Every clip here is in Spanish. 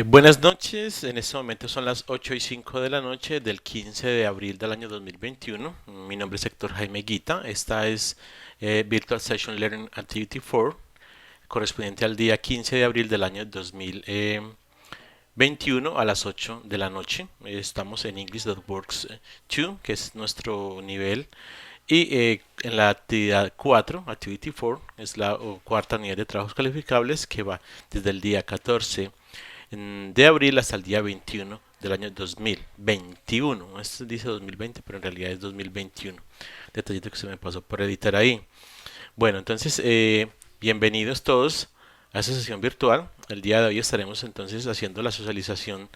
Buenas noches, en este momento son las 8:05 de la noche del 15 de abril del año 2021. Mi nombre es Héctor Jaime Guita. Esta es Virtual Session Learning Activity 4, correspondiente al día 15 de abril del año 2021 a las 8 de la noche. Estamos en English.works 2, que es nuestro nivel. Y en la actividad 4, Activity 4, es la cuarta unidad de trabajos calificables que va desde el día 14 de abril hasta el día 21 del año 2021. Esto dice 2020, pero en realidad es 2021. Detallito que se me pasó por editar ahí. Bueno, entonces, bienvenidos todos a esta sesión virtual. El día de hoy estaremos entonces haciendo la socialización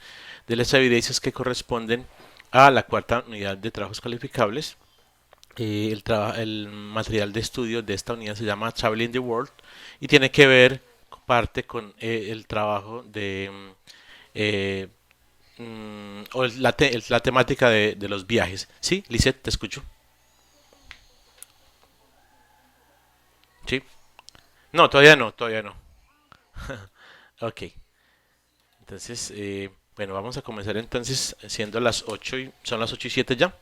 de las evidencias que corresponden a la cuarta unidad de trabajos calificables. El material de estudio de esta unidad se llama Traveling the World y tiene que ver parte con el trabajo de eh, o la temática de los viajes. ¿Sí, Lisette, te escucho? ¿Sí? No, todavía no, todavía no. Ok, entonces, bueno, vamos a comenzar entonces siendo las 8 y, son las 8 y 7 ya.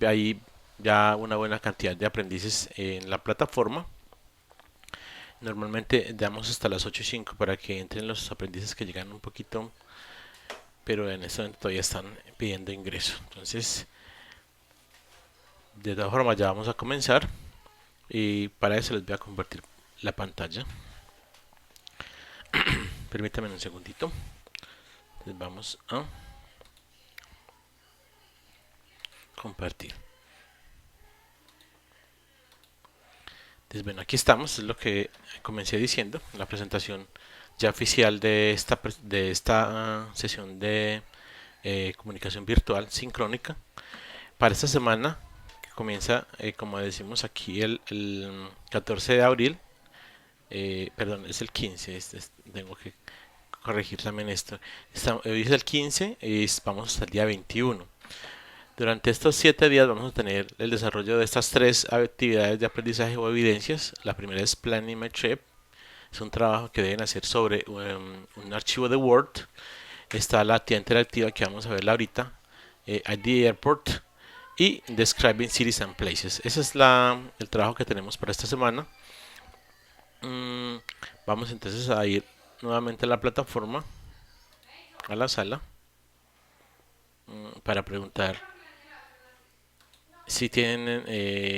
Hay ya una buena cantidad de aprendices en la plataforma. Normalmente damos hasta las 8 y 5 para que entren los aprendices que llegan un poquito, pero en este momento todavía están pidiendo ingreso. Entonces, de todas formas, ya vamos a comenzar y para eso les voy a compartir la pantalla. Permítanme un segundito. Entonces vamos a compartir. Entonces, bueno, aquí estamos, es lo que comencé diciendo, la presentación ya oficial de esta sesión de comunicación virtual sincrónica para esta semana que comienza, como decimos aquí, el 14 de abril. Perdón, es el 15, tengo que corregir también esto. Hoy es el 15 y vamos hasta el día 21. Durante estos 7 días vamos a tener el desarrollo de estas tres actividades de aprendizaje o evidencias. La primera es Planning My Trip. Es un trabajo que deben hacer sobre un archivo de Word. Está la actividad interactiva que vamos a verla ahorita, at the airport, y Describing Cities and Places. Ese es el trabajo que tenemos para esta semana. Mm, Vamos entonces a ir nuevamente a la plataforma, a la sala, para preguntar si tienen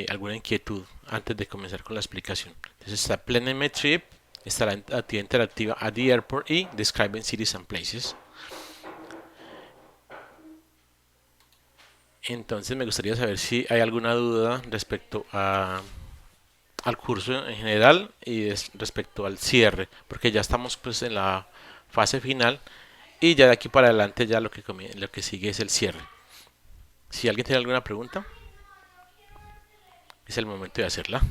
alguna inquietud antes de comenzar con la explicación. Entonces está Planning My Trip, está la actividad interactiva at the airport y Describing Cities and Places. Entonces me gustaría saber si hay alguna duda respecto al curso en general y respecto al cierre, porque ya estamos pues en la fase final y ya de aquí para adelante ya lo que sigue es el cierre. Si alguien tiene alguna pregunta, es el momento de hacerla.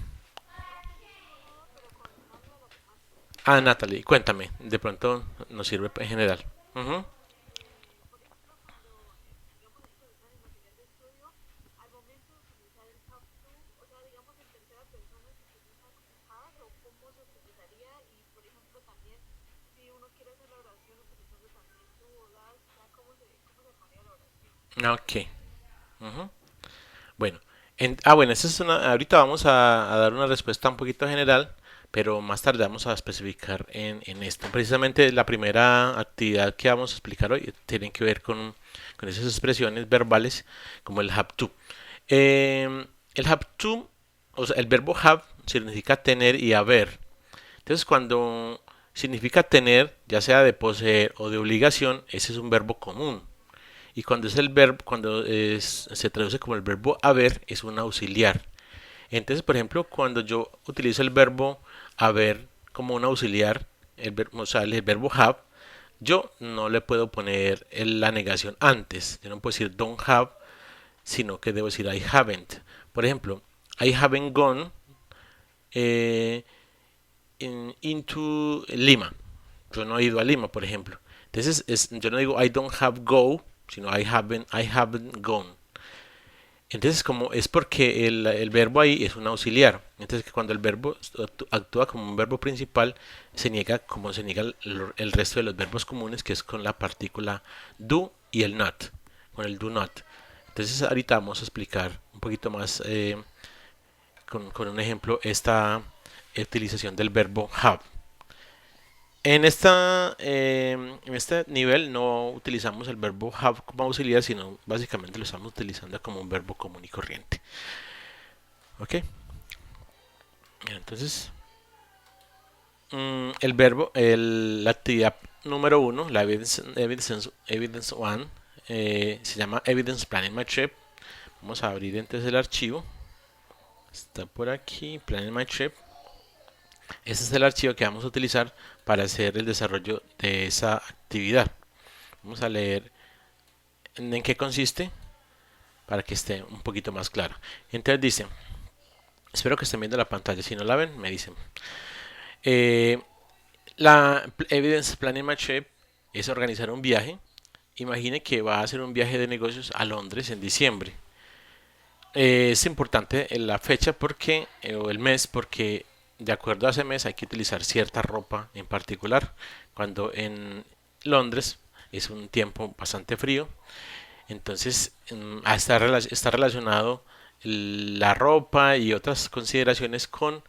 Ah, Natalie, cuéntame, de pronto nos sirve en general. Ujú. Ok. Ujú. Bueno, bueno, ahorita vamos a dar una respuesta un poquito general, pero más tarde vamos a especificar en esto. Precisamente la primera actividad que vamos a explicar hoy tiene que ver con esas expresiones verbales como el have to. El have to, o sea, el verbo have significa tener y haber. Entonces, cuando significa tener, ya sea de poseer o de obligación, ese es un verbo común. Y cuando es el verbo, se traduce como el verbo haber, es un auxiliar. Entonces, por ejemplo, cuando yo utilizo el verbo haber como un auxiliar, o sea, el verbo have, yo no le puedo poner la negación antes. Yo no puedo decir don't have, sino que debo decir I haven't. Por ejemplo, I haven't gone eh, into Lima. Yo no he ido a Lima, por ejemplo. Entonces, yo no digo I don't have go, sino I haven't gone. Entonces, como es porque el verbo ahí es un auxiliar. Entonces, que cuando el verbo actúa como un verbo principal, se niega como se niega el resto de los verbos comunes, que es con la partícula do y el not, con el do not. Entonces, ahorita vamos a explicar un poquito más con un ejemplo esta utilización del verbo have. En este nivel no utilizamos el verbo have como auxiliar, sino básicamente lo estamos utilizando como un verbo común y corriente. ¿Ok? Entonces, el verbo, la actividad número uno, la evidence one, se llama Evidence Planning My Trip. Vamos a abrir entonces el archivo. Está por aquí, Planning My Trip. Este es el archivo que vamos a utilizar para hacer el desarrollo de esa actividad. Vamos a leer en qué consiste para que esté un poquito más claro. Entonces dice, espero que estén viendo la pantalla, si no la ven me dicen. La Evidence Planning My Trip es organizar un viaje. Imagine que va a hacer un viaje de negocios a Londres en diciembre. Es importante la fecha porque, o el mes, porque de acuerdo a ese mes hay que utilizar cierta ropa en particular. Cuando en Londres es un tiempo bastante frío, entonces está relacionado la ropa y otras consideraciones con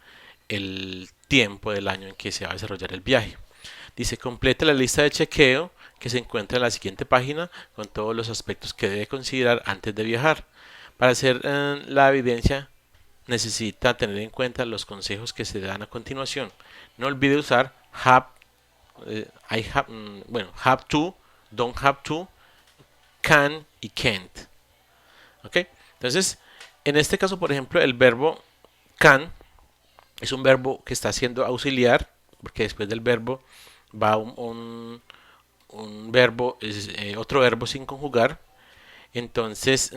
el tiempo del año en que se va a desarrollar el viaje. Dice, complete la lista de chequeo que se encuentra en la siguiente página con todos los aspectos que debe considerar antes de viajar. Para hacer la evidencia necesita tener en cuenta los consejos que se dan a continuación. No olvide usar have, have to, don't have to, can y can't. ¿Ok? Entonces, en este caso, por ejemplo, el verbo can es un verbo que está siendo auxiliar, porque después del verbo va un verbo, otro verbo sin conjugar. Entonces,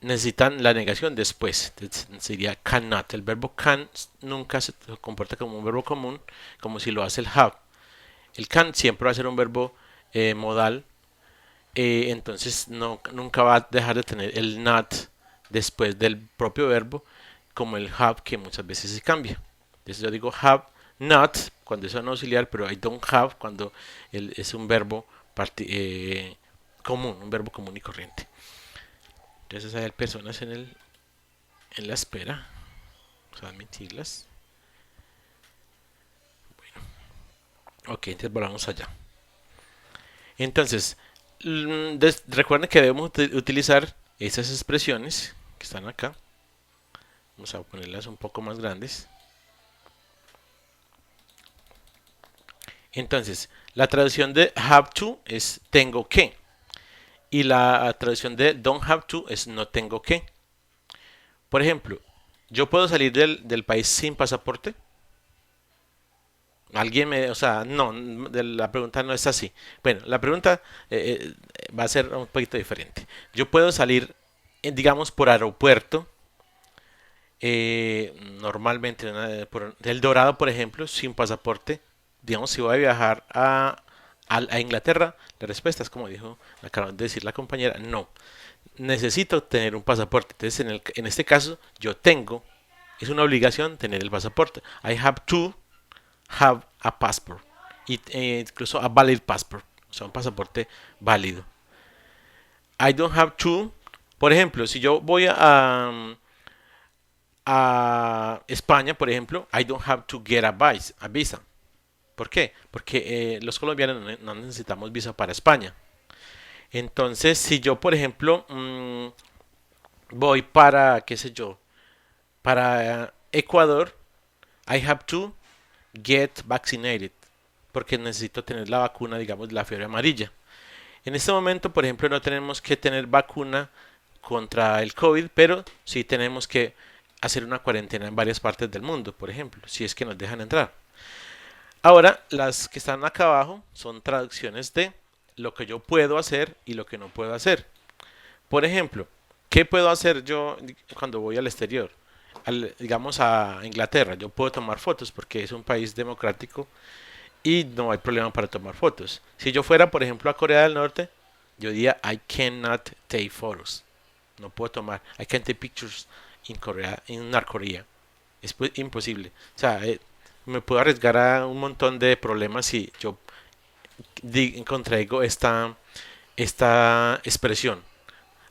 necesitan la negación después. Entonces, sería cannot. El verbo can nunca se comporta como un verbo común, como si lo hace el have. El can siempre va a ser un verbo modal. Entonces nunca va a dejar de tener el not después del propio verbo, como el have, que muchas veces se cambia. Entonces yo digo have not cuando es un auxiliar, pero I don't have cuando es un verbo común, un verbo común y corriente. Entonces hay personas en la espera. Vamos a admitirlas. Bueno, ok, entonces volvamos allá. Entonces, recuerden que debemos utilizar esas expresiones que están acá. Vamos a ponerlas un poco más grandes. Entonces, la traducción de have to es tengo que. Y la traducción de don't have to es no tengo que. Por ejemplo, ¿yo puedo salir del país sin pasaporte? Alguien me, o sea, no, la pregunta no es así. Bueno, la pregunta va a ser un poquito diferente. Yo puedo salir, digamos, por aeropuerto, normalmente por El Dorado, por ejemplo, sin pasaporte. Digamos, si voy a viajar a Inglaterra, la respuesta es como dijo, acaba de decir la compañera, no. Necesito tener un pasaporte. Entonces, en este caso, yo tengo, es una obligación tener el pasaporte. I have to have a passport. Incluso a valid passport. O sea, un pasaporte válido. I don't have to. Por ejemplo, si yo voy a España, por ejemplo, I don't have to get a visa. ¿Por qué? Porque los colombianos no necesitamos visa para España. Entonces, si yo, por ejemplo, voy para, qué sé yo, para Ecuador, I have to get vaccinated, porque necesito tener la vacuna, digamos, de la fiebre amarilla. En este momento, por ejemplo, no tenemos que tener vacuna contra el COVID, pero sí tenemos que hacer una cuarentena en varias partes del mundo, por ejemplo, si es que nos dejan entrar. Ahora, las que están acá abajo son traducciones de lo que yo puedo hacer y lo que no puedo hacer. Por ejemplo, ¿qué puedo hacer yo cuando voy al exterior? Digamos a Inglaterra, yo puedo tomar fotos porque es un país democrático y no hay problema para tomar fotos. Si yo fuera, por ejemplo, a Corea del Norte, yo diría I cannot take photos. No puedo tomar. I can't take pictures in Korea, in North Korea. Es imposible. O sea, me puedo arriesgar a un montón de problemas si yo contraigo esta expresión.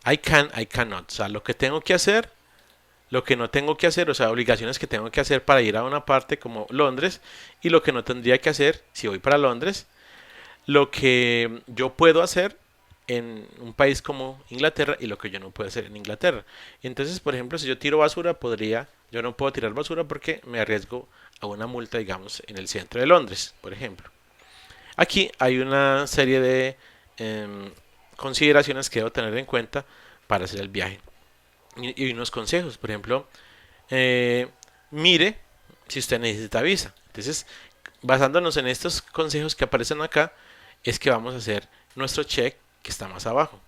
I can, I cannot. O sea, lo que tengo que hacer, lo que no tengo que hacer, o sea, obligaciones que tengo que hacer para ir a una parte como Londres y lo que no tendría que hacer si voy para Londres, lo que yo puedo hacer en un país como Inglaterra y lo que yo no puedo hacer en Inglaterra. Entonces, por ejemplo, si yo tiro basura, yo no puedo tirar basura porque me arriesgo a una multa, digamos, en el centro de Londres, por ejemplo. Aquí hay una serie de em, consideraciones que debo tener en cuenta para hacer el viaje. Y unos consejos, por ejemplo, eh, mire si usted necesita visa. Entonces, basándonos en estos consejos que aparecen acá, es que vamos a hacer nuestro check que está más abajo.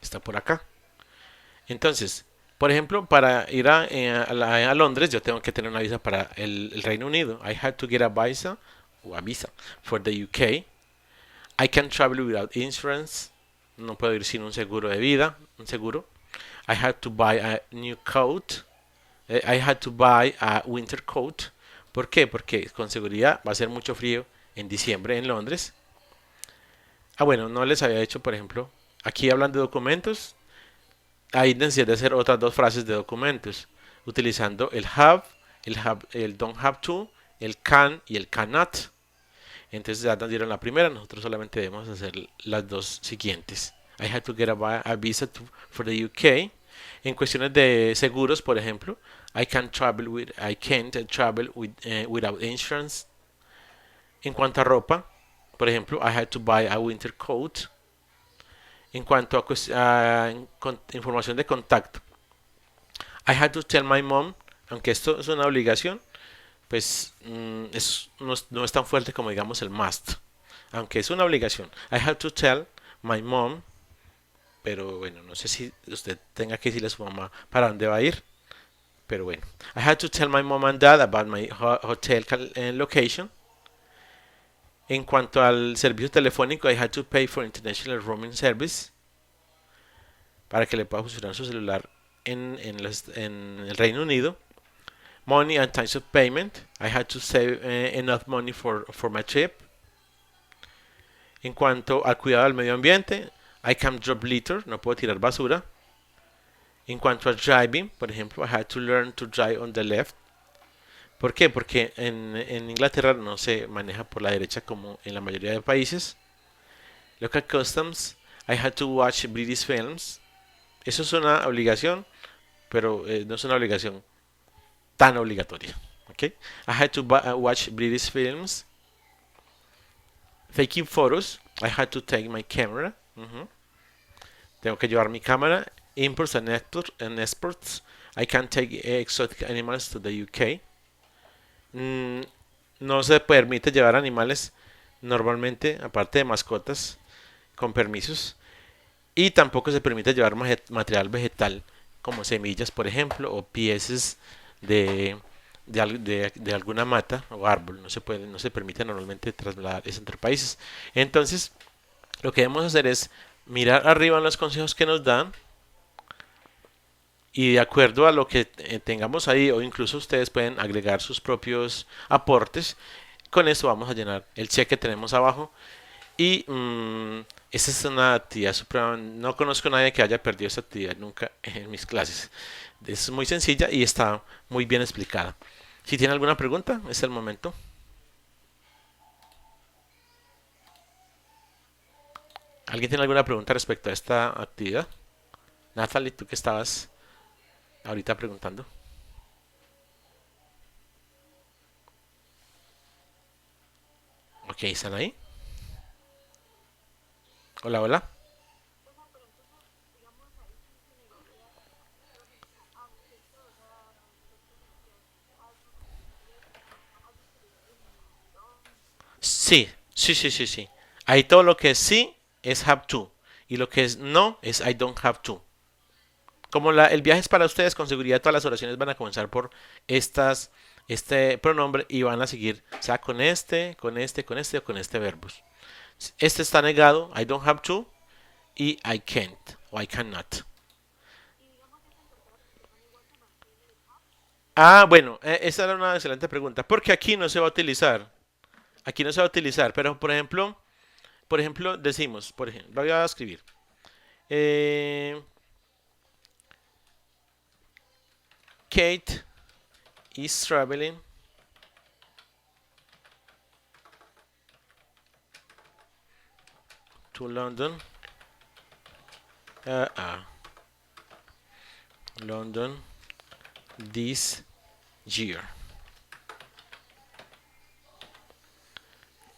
Está por acá. Entonces, por ejemplo, para ir a Londres, yo tengo que tener una visa para el Reino Unido. I had to get a visa o a visa for the UK. I can travel without insurance. No puedo ir sin un seguro de vida, un seguro. I had to buy a new coat. I had to buy a winter coat. ¿Por qué? Porque con seguridad va a ser mucho frío en diciembre en Londres. Ah, bueno, no les había hecho, por ejemplo, aquí hablan de documentos. Hay necesidad de hacer otras dos frases de documentos, utilizando el don't have to, el can y el cannot. Entonces ya nos dieron la primera, nosotros solamente debemos hacer las dos siguientes. I had to get a visa for the UK. En cuestiones de seguros, por ejemplo, I can't travel without insurance. En cuanto a ropa, por ejemplo, I had to buy a winter coat. En cuanto a información de contacto, I had to tell my mom, aunque esto es una obligación, pues no es tan fuerte como digamos el must, aunque es una obligación. I had to tell my mom, pero bueno, no sé si usted tenga que decirle a su mamá para dónde va a ir, pero bueno. I had to tell my mom and dad about my hotel location. En cuanto al servicio telefónico, I had to pay for international roaming service para que le pueda funcionar su celular en el Reino Unido. Money and times of payment. I had to save enough money for my trip. En cuanto al cuidado del medio ambiente, I can't drop litter, no puedo tirar basura. En cuanto a driving, por ejemplo, I had to learn to drive on the left. ¿Por qué? Porque en Inglaterra no se maneja por la derecha como en la mayoría de países. Local customs, I had to watch British films. Eso es una obligación, pero no es una obligación tan obligatoria. Okay? I had to watch British films. Taking photos, I had to take my camera. Tengo que llevar mi cámara. Imports and exports, I can take exotic animals to the UK. No se permite llevar animales normalmente, aparte de mascotas, con permisos. Y tampoco se permite llevar material vegetal como semillas, por ejemplo, o piezas de alguna mata o árbol. No se permite normalmente trasladar eso entre países. Entonces, lo que debemos hacer es mirar arriba en los consejos que nos dan y de acuerdo a lo que tengamos ahí, o incluso ustedes pueden agregar sus propios aportes. Con esto vamos a llenar el cheque que tenemos abajo. Y esta es una actividad suprema. No conozco a nadie que haya perdido esta actividad nunca en mis clases. Es muy sencilla y está muy bien explicada. Si tiene alguna pregunta, es el momento. ¿Alguien tiene alguna pregunta respecto a esta actividad? Natalie, tú que estabas ahorita preguntando. Ok, ¿están ahí? Hola, hola. Sí, sí, sí, sí, sí. Ahí todo lo que es sí es have to. Y lo que es no es I don't have to. Como el viaje es para ustedes, con seguridad todas las oraciones van a comenzar por este pronombre y van a seguir, o sea, con este o con este verbo. Este está negado, I don't have to, y I can't o I cannot. Ah, bueno, esa era una excelente pregunta. Porque aquí no se va a utilizar. Aquí no se va a utilizar. Pero, por ejemplo, decimos, por ejemplo, voy a escribir. eh, Kate is traveling to London. Uh, uh, London this year.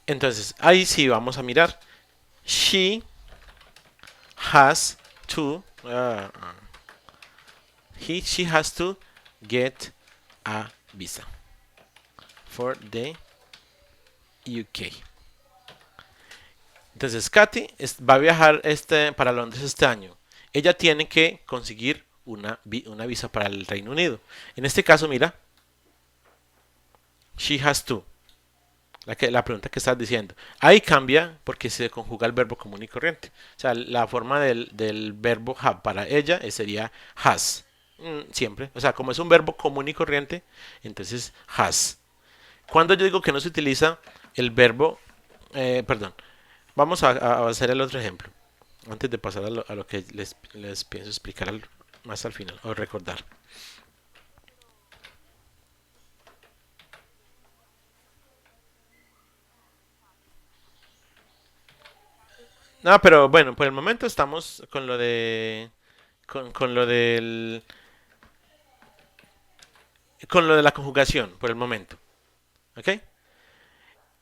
Entonces, ahí sí vamos a mirar. Has to. She has to get a visa for the UK. Entonces, Katy va a viajar para Londres este año. Ella tiene que conseguir una visa para el Reino Unido. En este caso, mira, she has to. La pregunta que estás diciendo. Ahí cambia porque se conjuga el verbo común y corriente. O sea, la forma del verbo have para ella sería has. Siempre. O sea, como es un verbo común y corriente, entonces has. Cuando yo digo que no se utiliza el verbo, perdón, vamos a hacer el otro ejemplo. Antes de pasar a lo que les pienso explicar más al final, o recordar. No, pero bueno, por el momento estamos con lo de con lo del con lo de la conjugación por el momento, ¿ok?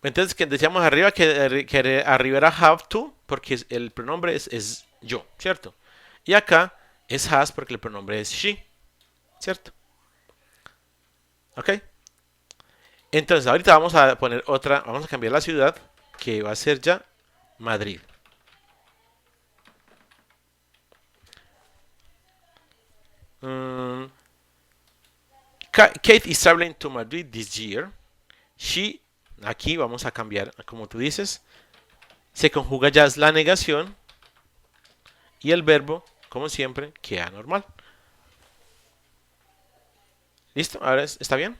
Entonces que decíamos arriba que arriba era have to porque el pronombre es yo, ¿cierto? Y acá es has porque el pronombre es she, ¿cierto? ¿Ok? Entonces ahorita vamos a poner otra, vamos a cambiar la ciudad que va a ser ya Madrid. Mm, Kate is traveling to Madrid this year. She, aquí vamos a cambiar, como tú dices, se conjuga ya es la negación y el verbo, como siempre, queda normal. ¿Listo? Ahora está bien.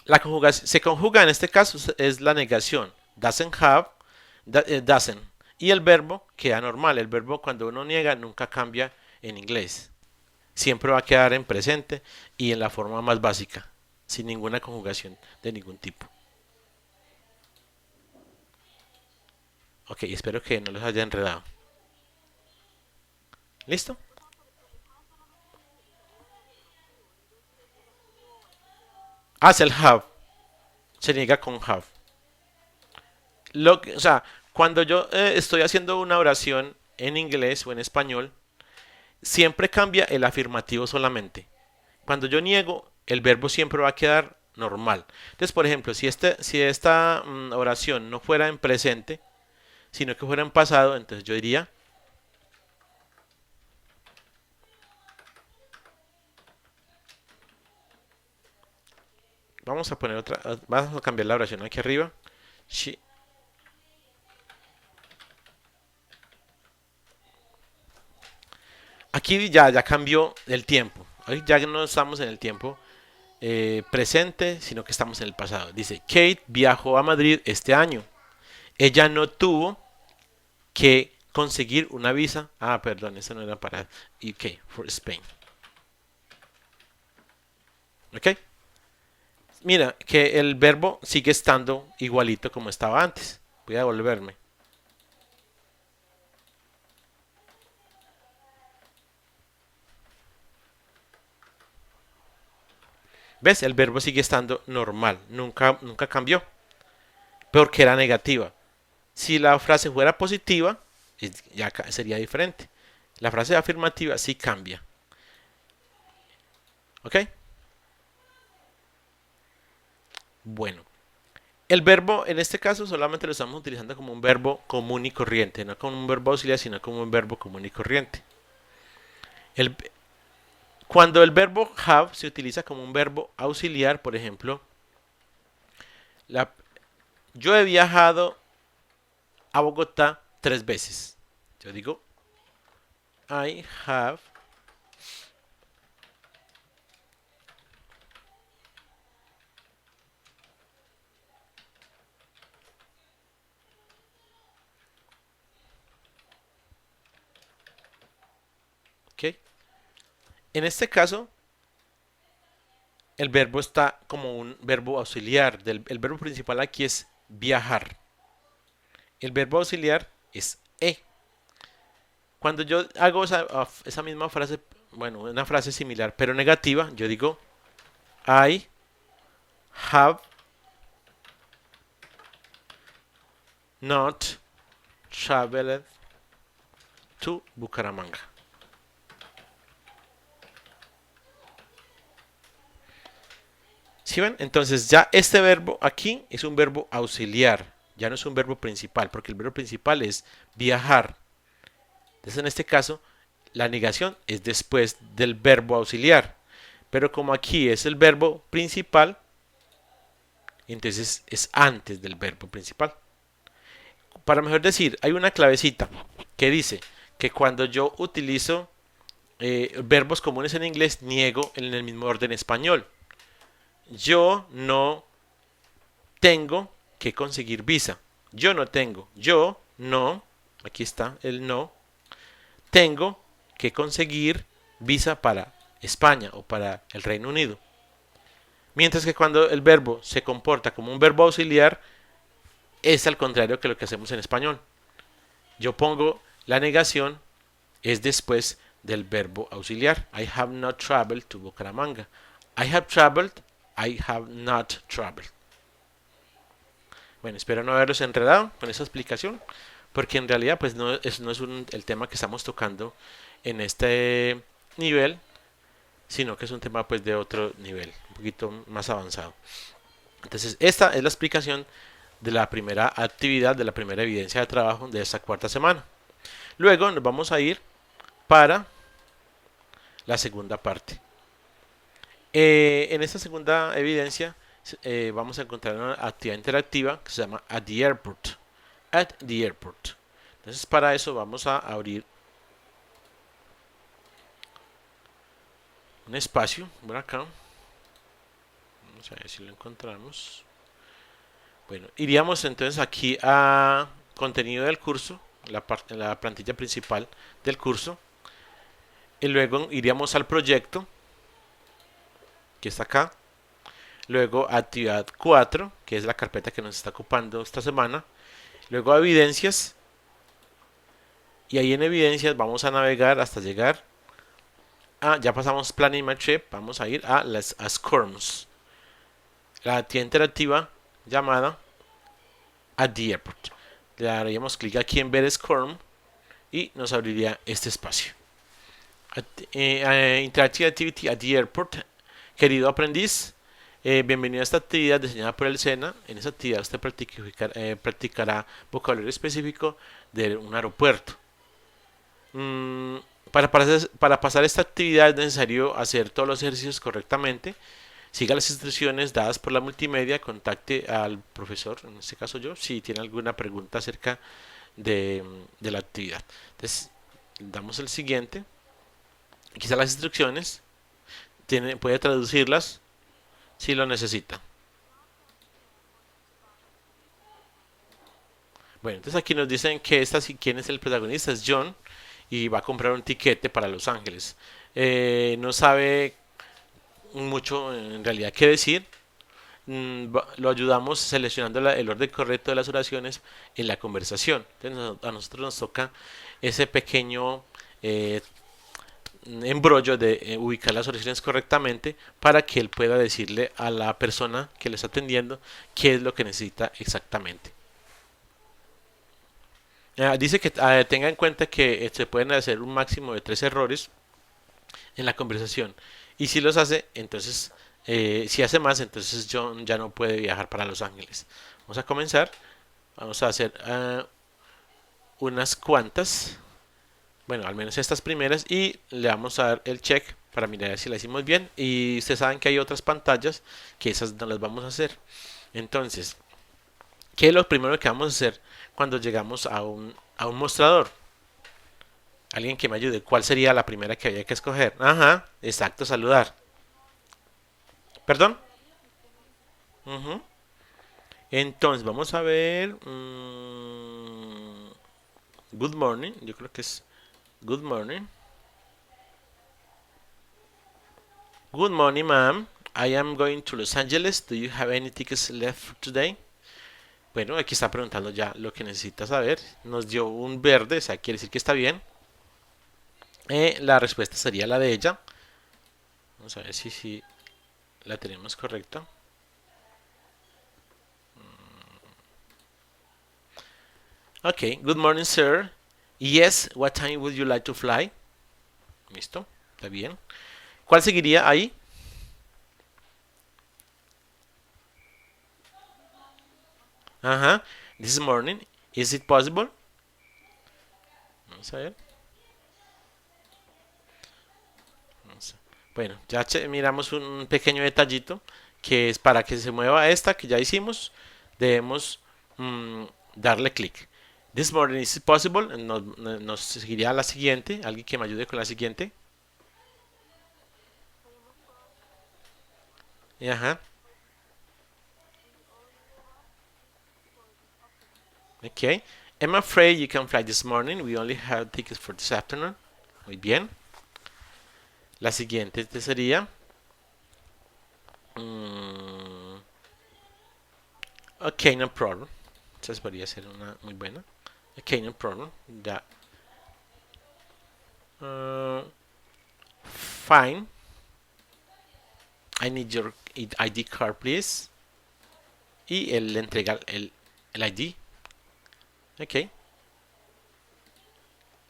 La conjugación se conjuga en este caso es la negación. Doesn't have, doesn't. Y el verbo queda normal. El verbo cuando uno niega nunca cambia en inglés. Siempre va a quedar en presente y en la forma más básica, sin ninguna conjugación de ningún tipo. Ok, espero que no les haya enredado. ¿Listo? Haz el have. Se niega con have. O sea, cuando yo estoy haciendo una oración en inglés o en español, siempre cambia el afirmativo solamente. Cuando yo niego, el verbo siempre va a quedar normal. Entonces, por ejemplo, si esta oración no fuera en presente, sino que fuera en pasado, entonces yo diría, vamos a poner otra, vamos a cambiar la oración aquí arriba. She, aquí ya cambió el tiempo. Hoy ya no estamos en el tiempo presente, sino que estamos en el pasado. Dice, Kate viajó a Madrid este año. Ella no tuvo que conseguir una visa. Ah, perdón, esa no era para UK, for Spain. ¿Ok? Mira, que el verbo sigue estando igualito como estaba antes. Voy a devolverme. ¿Ves? El verbo sigue estando normal. Nunca cambió. Porque era negativa. Si la frase fuera positiva, ya sería diferente. La frase afirmativa sí cambia. ¿Ok? Bueno. El verbo, en este caso, solamente lo estamos utilizando como un verbo común y corriente. No como un verbo auxiliar, sino como un verbo común y corriente. El, cuando el verbo have se utiliza como un verbo auxiliar, por ejemplo, la, yo he viajado a Bogotá 3 veces. Yo digo, I have ¿Ok? En este caso, el verbo está como un verbo auxiliar. El verbo principal aquí es viajar. El verbo auxiliar es e. Cuando yo hago esa misma frase, bueno, una frase similar pero negativa, yo digo I have not traveled to Bucaramanga. ¿Sí ven? Entonces ya este verbo aquí es un verbo auxiliar, ya no es un verbo principal, porque el verbo principal es viajar. Entonces en este caso la negación es después del verbo auxiliar, pero como aquí es el verbo principal, entonces es antes del verbo principal. Para mejor decir, hay una clavecita que dice que cuando yo utilizo verbos comunes en inglés, niego en el mismo orden español. Yo no tengo que conseguir visa. Yo no tengo. Yo no. Aquí está el no. Tengo que conseguir visa para España o para el Reino Unido. Mientras que cuando el verbo se comporta como un verbo auxiliar, es al contrario que lo que hacemos en español. Yo pongo la negación, es después del verbo auxiliar. I have not traveled to Bucaramanga. I have traveled, I have not traveled. Bueno, espero no haberlos enredado con esa explicación, porque en realidad pues no es el tema que estamos tocando en este nivel, sino que es un tema pues de otro nivel, un poquito más avanzado. Entonces esta es la explicación de la primera actividad, de la primera evidencia de trabajo de esta cuarta semana. Luego nos vamos a ir para la segunda parte. En esta segunda evidencia vamos a encontrar una actividad interactiva que se llama At the Airport. At the Airport. Entonces para eso vamos a abrir un espacio por acá. Vamos a ver si lo encontramos. Bueno, iríamos entonces aquí a contenido del curso, la plantilla principal del curso. Y luego iríamos al proyecto, que está acá. Luego actividad 4, que es la carpeta que nos está ocupando esta semana. Luego a evidencias. Y ahí en evidencias vamos a navegar hasta llegar a, ya pasamos Planning My Trip, vamos a ir a las SCORMs. La actividad interactiva llamada At the Airport. Le daríamos clic aquí en ver SCORM y nos abriría este espacio. Interactive Activity at the Airport. Querido aprendiz, bienvenido a esta actividad diseñada por el SENA. En esta actividad usted practicará vocabulario específico de un aeropuerto. Para pasar esta actividad es necesario hacer todos los ejercicios correctamente. Siga las instrucciones dadas por la multimedia. Contacte al profesor, en este caso yo, si tiene alguna pregunta acerca de la actividad. Entonces, damos el siguiente. Aquí están las instrucciones. Puede traducirlas si lo necesita. Bueno, entonces aquí nos dicen que quién es el protagonista, es John, y va a comprar un tiquete para Los Ángeles. No sabe mucho en realidad qué decir. Lo ayudamos seleccionando el orden correcto de las oraciones en la conversación. Entonces a nosotros nos toca ese pequeño embrollo de ubicar las oraciones correctamente para que él pueda decirle a la persona que le está atendiendo qué es lo que necesita exactamente. Dice que tenga en cuenta que se pueden hacer un máximo de 3 errores en la conversación, y si los hace, entonces si hace más, entonces John ya no puede viajar para Los Ángeles. Vamos a comenzar, vamos a hacer unas cuantas, bueno, al menos estas primeras, y le vamos a dar el check para mirar si la hicimos bien. Y ustedes saben que hay otras pantallas que esas no las vamos a hacer. Entonces, ¿qué es lo primero que vamos a hacer cuando llegamos a un mostrador? Alguien que me ayude. ¿Cuál sería la primera que había que escoger? Ajá, exacto, saludar. ¿Perdón? Uh-huh. Entonces, vamos a ver. Good morning. Yo creo que es good morning. Good morning, ma'am. I am going to Los Angeles. Do you have any tickets left for today? Bueno, aquí está preguntando ya lo que necesita saber. Nos dio un verde, o sea, quiere decir que está bien. La respuesta sería la de ella. Vamos a ver si la tenemos correcta. Ok, good morning, sir. Yes, what time would you like to fly? Listo, está bien. ¿Cuál seguiría ahí? Ajá, this morning. Is it possible? Vamos a ver. Bueno, ya miramos un pequeño detallito que es para que se mueva esta que ya hicimos. Debemos darle clic. This morning is it possible. Nos seguiría la siguiente. Alguien que me ayude con la siguiente. Ajá. Ok. I'm afraid you can fly this morning. We only have tickets for this afternoon. Muy bien. La siguiente sería. Ok, no problem. Esa podría ser una muy buena. Ok, no problem. Ya. Fine. I need your ID card, please. Y él le entrega el ID. Ok.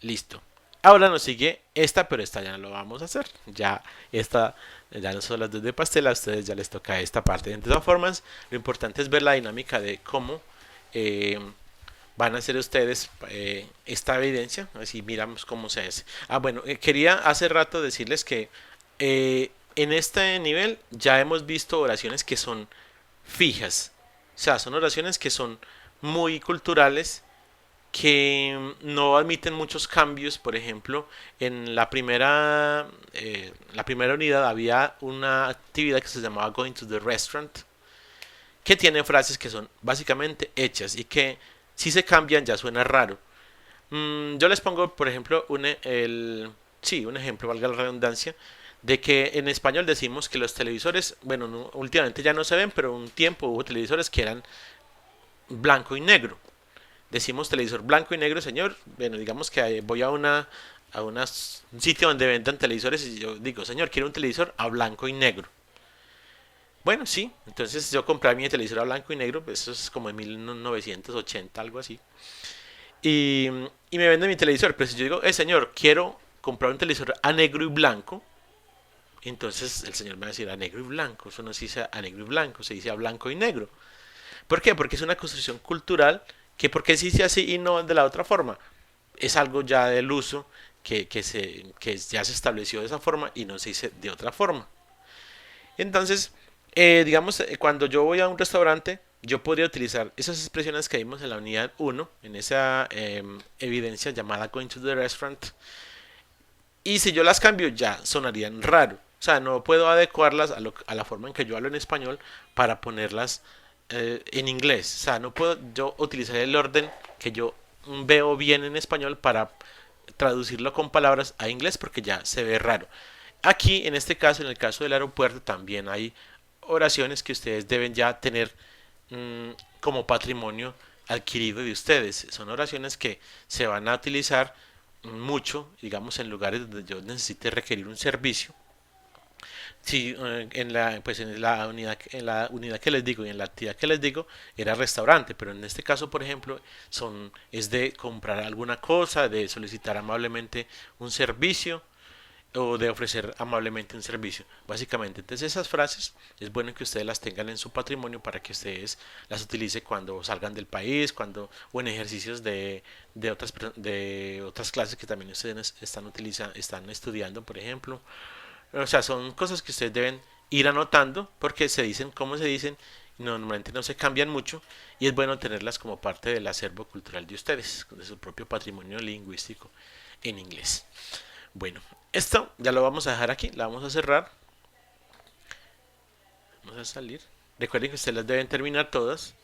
Listo. Ahora nos sigue esta, pero esta ya no lo vamos a hacer. Ya esta, ya no son las dos de pastel, a ustedes ya les toca esta parte. De todas formas, lo importante es ver la dinámica de cómo van a hacer ustedes esta evidencia. Así miramos cómo se hace. Bueno, quería hace rato decirles que en este nivel ya hemos visto oraciones que son fijas. O sea, son oraciones que son muy culturales, que no admiten muchos cambios. Por ejemplo, en la primera unidad había una actividad que se llamaba Going to the Restaurant, que tiene frases que son básicamente hechas y que si se cambian ya suena raro. Yo les pongo, por ejemplo, un ejemplo, valga la redundancia, de que en español decimos que los televisores, bueno, últimamente ya no se ven, pero un tiempo hubo televisores que eran blanco y negro. Decimos televisor blanco y negro, señor. Bueno, digamos que voy un sitio donde vendan televisores y yo digo, señor, quiero un televisor a blanco y negro. Bueno, sí, entonces yo compré mi televisor a blanco y negro, pues eso es como en 1980, algo así. Y me vende mi televisor, pero si yo digo, señor, quiero comprar un televisor a negro y blanco, entonces el señor me va a decir a negro y blanco. Eso no se dice a negro y blanco, se dice a blanco y negro. ¿Por qué? Porque es una construcción cultural que porque se dice así y no de la otra forma. Es algo ya del uso que ya se estableció de esa forma y no se dice de otra forma. Entonces, digamos, cuando yo voy a un restaurante, yo podría utilizar esas expresiones que vimos en la unidad 1, en esa evidencia llamada Going to the Restaurant. Y si yo las cambio, ya sonarían raro. O sea, no puedo adecuarlas a la forma en que yo hablo en español para ponerlas en inglés. O sea, no puedo yo utilizar el orden que yo veo bien en español para traducirlo con palabras a inglés porque ya se ve raro. Aquí, en este caso, en el caso del aeropuerto, también hay oraciones que ustedes deben ya tener como patrimonio adquirido de ustedes. Son oraciones que se van a utilizar mucho, digamos, en lugares donde yo necesite requerir un servicio. Sí, en la unidad que les digo y en la actividad que les digo era restaurante, pero en este caso, por ejemplo, es de comprar alguna cosa, de solicitar amablemente un servicio o de ofrecer amablemente un servicio, básicamente. Entonces esas frases es bueno que ustedes las tengan en su patrimonio para que ustedes las utilicen cuando salgan del país, o en ejercicios de otras clases que también ustedes están estudiando, por ejemplo. O sea, son cosas que ustedes deben ir anotando porque se dicen como se dicen y normalmente no se cambian mucho y es bueno tenerlas como parte del acervo cultural de ustedes, de su propio patrimonio lingüístico en inglés. Bueno, esto ya lo vamos a dejar aquí, la vamos a cerrar. Vamos a salir. Recuerden que ustedes las deben terminar todas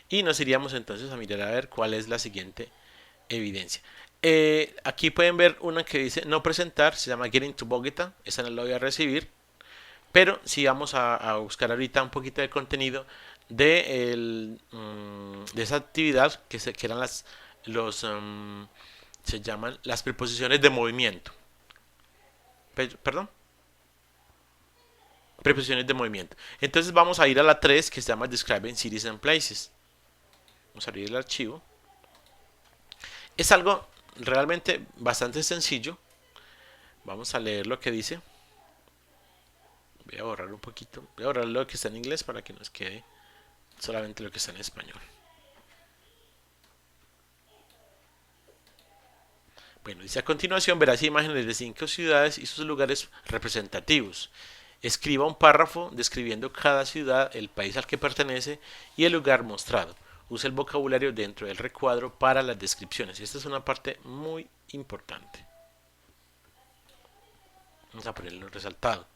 y nos iríamos entonces a mirar a ver cuál es la siguiente evidencia. Aquí pueden ver una que dice no presentar, se llama Getting to Bogota, esa no la voy a recibir. Pero sí vamos a buscar ahorita un poquito de contenido de esa actividad que eran se llaman las preposiciones de movimiento. Perdón, preposiciones de movimiento. Entonces vamos a ir a la 3 que se llama Describing Cities and Places. Vamos a abrir el archivo. Es algo realmente bastante sencillo. Vamos a leer lo que dice. Voy a borrar un poquito. Voy a borrar lo que está en inglés para que nos quede solamente lo que está en español. Bueno, dice a continuación verás imágenes de 5 ciudades y sus lugares representativos. Escriba un párrafo describiendo cada ciudad, el país al que pertenece y el lugar mostrado. Use el vocabulario dentro del recuadro para las descripciones. Esta es una parte muy importante. Vamos a ponerlo resaltado.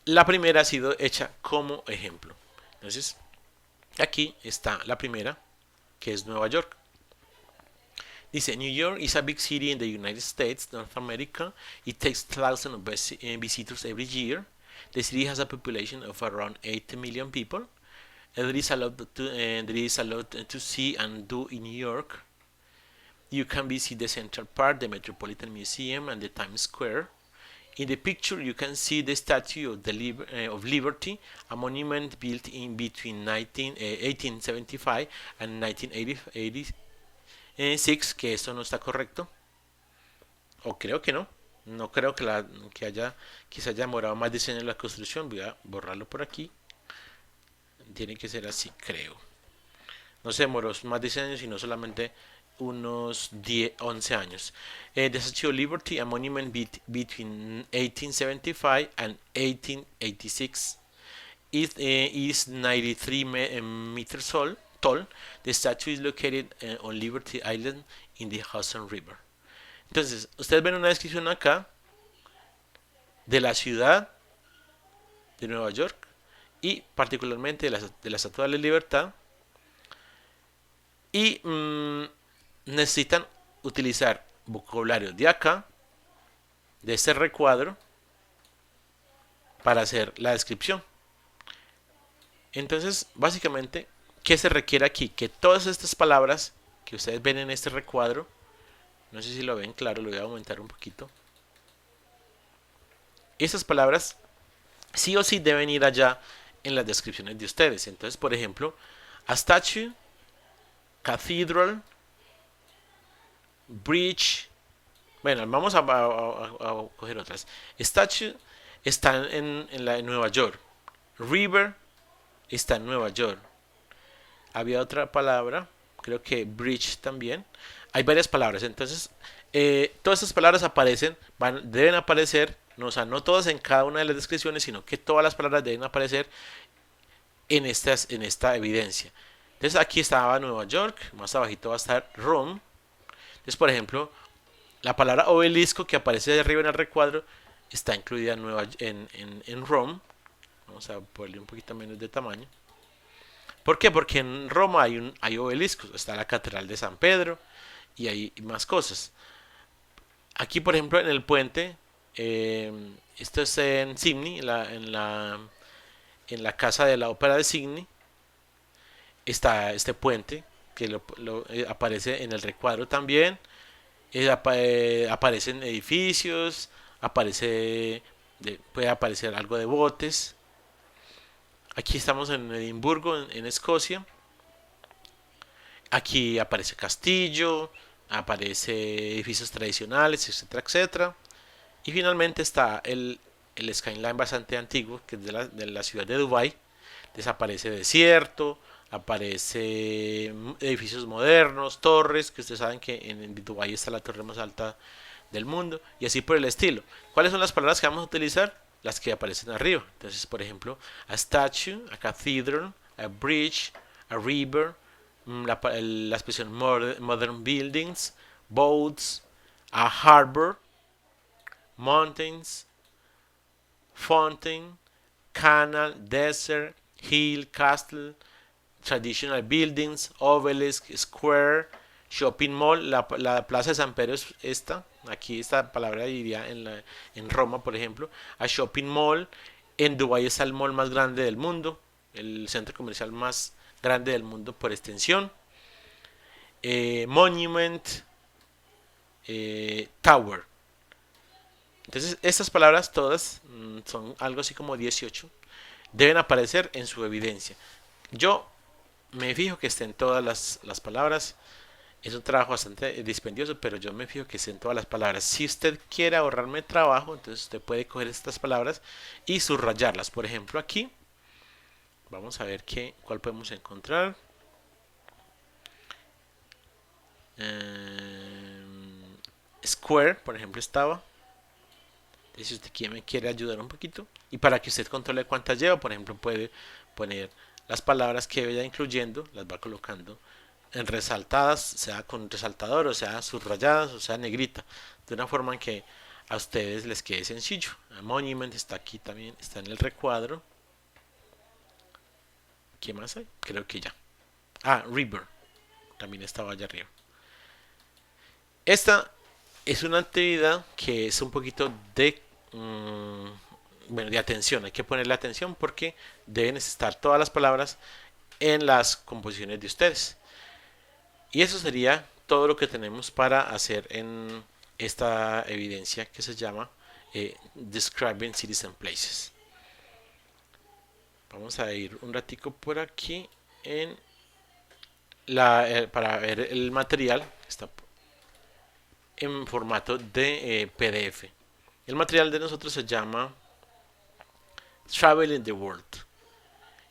La primera ha sido hecha como ejemplo. Entonces, aquí está la primera, que es Nueva York. Dice, New York is a big city in the United States, North America. It takes thousands of visitors every year. The city has a population of around 80 million people. There is a lot to see and do in New York. You can visit the Central Park, the Metropolitan Museum, and the Times Square. In the picture, you can see the Statue of Liberty, a monument built in between 1875 and 1986, que esto no está correcto, o creo que no. No creo que se haya demorado más de 100 años en la construcción. Voy a borrarlo por aquí. Tiene que ser así, creo. No se demoró más de 100 años, sino solamente unos 11 años. The Statue of Liberty, a monument between 1875 and 1886, is 93 meters tall. The statue is located on Liberty Island in the Hudson River. Entonces, ustedes ven una descripción acá de la ciudad de Nueva York y particularmente de la Estatua de la Libertad. Y necesitan utilizar vocabulario de acá, de este recuadro, para hacer la descripción. Entonces, básicamente, ¿qué se requiere aquí? Que todas estas palabras que ustedes ven en este recuadro, no sé si lo ven claro, lo voy a aumentar un poquito. Estas palabras sí o sí deben ir allá en las descripciones de ustedes. Entonces, por ejemplo, a statue, cathedral, bridge. Bueno, vamos a coger otras. Statue está en Nueva York. River está en Nueva York. Había otra palabra, creo que bridge también. Hay varias palabras, entonces todas estas palabras deben aparecer, no, o sea, no todas en cada una de las descripciones, sino que todas las palabras deben aparecer en esta evidencia. Entonces aquí estaba Nueva York, más abajito va a estar Rome. Entonces, por ejemplo, la palabra obelisco que aparece de arriba en el recuadro está incluida en Rome. Vamos a ponerle un poquito menos de tamaño. ¿Por qué? Porque en Roma hay obeliscos. Está la Catedral de San Pedro y hay más cosas. Aquí, por ejemplo, en el puente, esto es en Sydney, en la casa de la ópera de Sydney, está este puente que aparece en el recuadro también. Aparecen edificios, puede aparecer algo de botes. Aquí estamos en Edimburgo, en Escocia. Aquí aparece castillo, aparece edificios tradicionales, etcétera, etcétera. Y finalmente está el skyline bastante antiguo, que es de la ciudad de Dubái. Desaparece desierto, aparece edificios modernos, torres, que ustedes saben que en Dubái está la torre más alta del mundo, y así por el estilo. ¿Cuáles son las palabras que vamos a utilizar? Las que aparecen arriba. Entonces, por ejemplo, a statue, a cathedral, a bridge, a river, la expresión modern buildings, boats, a harbor, mountains, fountain, canal, desert, hill, castle, traditional buildings, obelisk, square, shopping mall. La plaza de San Pedro es esta. Aquí esta palabra diría en Roma, por ejemplo. A shopping mall, En Dubái está el mall más grande del mundo, el centro comercial más grande del mundo por extensión. Monument Tower. Entonces, estas palabras todas son algo así como 18. Deben aparecer en su evidencia. Yo me fijo que estén todas las palabras. Es un trabajo bastante dispendioso, pero yo me fijo que estén todas las palabras. Si usted quiere ahorrarme trabajo, entonces usted puede coger estas palabras y subrayarlas. Por ejemplo, aquí vamos a ver cuál podemos encontrar. Square, por ejemplo, estaba. Si usted me quiere ayudar un poquito. Y para que usted controle cuántas lleva, por ejemplo, puede poner las palabras que vaya incluyendo, las va colocando en resaltadas, sea con resaltador, o sea subrayadas, o sea negrita, de una forma en que a ustedes les quede sencillo. El Monument está aquí también, está en el recuadro. ¿Qué más hay? Creo que ya. River, también estaba allá arriba. Esta es una actividad que es un poquito de bueno, de atención. Hay que ponerle atención porque deben estar todas las palabras en las composiciones de ustedes. Y eso sería todo lo que tenemos para hacer en esta evidencia que se llama Describing Cities and Places. Vamos a ir un ratico por aquí en para ver el material. Está en formato de PDF. El material de nosotros se llama Travel in the World.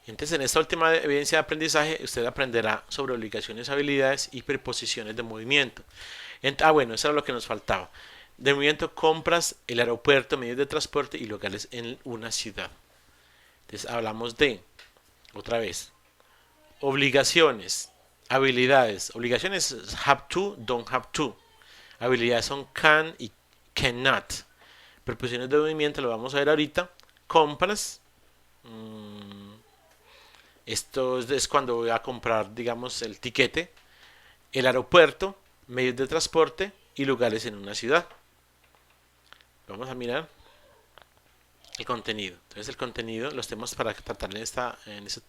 Entonces, en esta última evidencia de aprendizaje, usted aprenderá sobre obligaciones, habilidades y preposiciones de movimiento. Bueno, eso era lo que nos faltaba. De movimiento, compras, el aeropuerto, medios de transporte y locales en una ciudad. Entonces, hablamos de, otra vez, obligaciones, habilidades. Obligaciones have to, don't have to. Habilidades son can y cannot. Preposiciones de movimiento lo vamos a ver ahorita. Compras. Esto es cuando voy a comprar, digamos, el tiquete. El aeropuerto, medios de transporte y lugares en una ciudad. Vamos a mirar el contenido. Entonces el contenido, los temas para tratar en este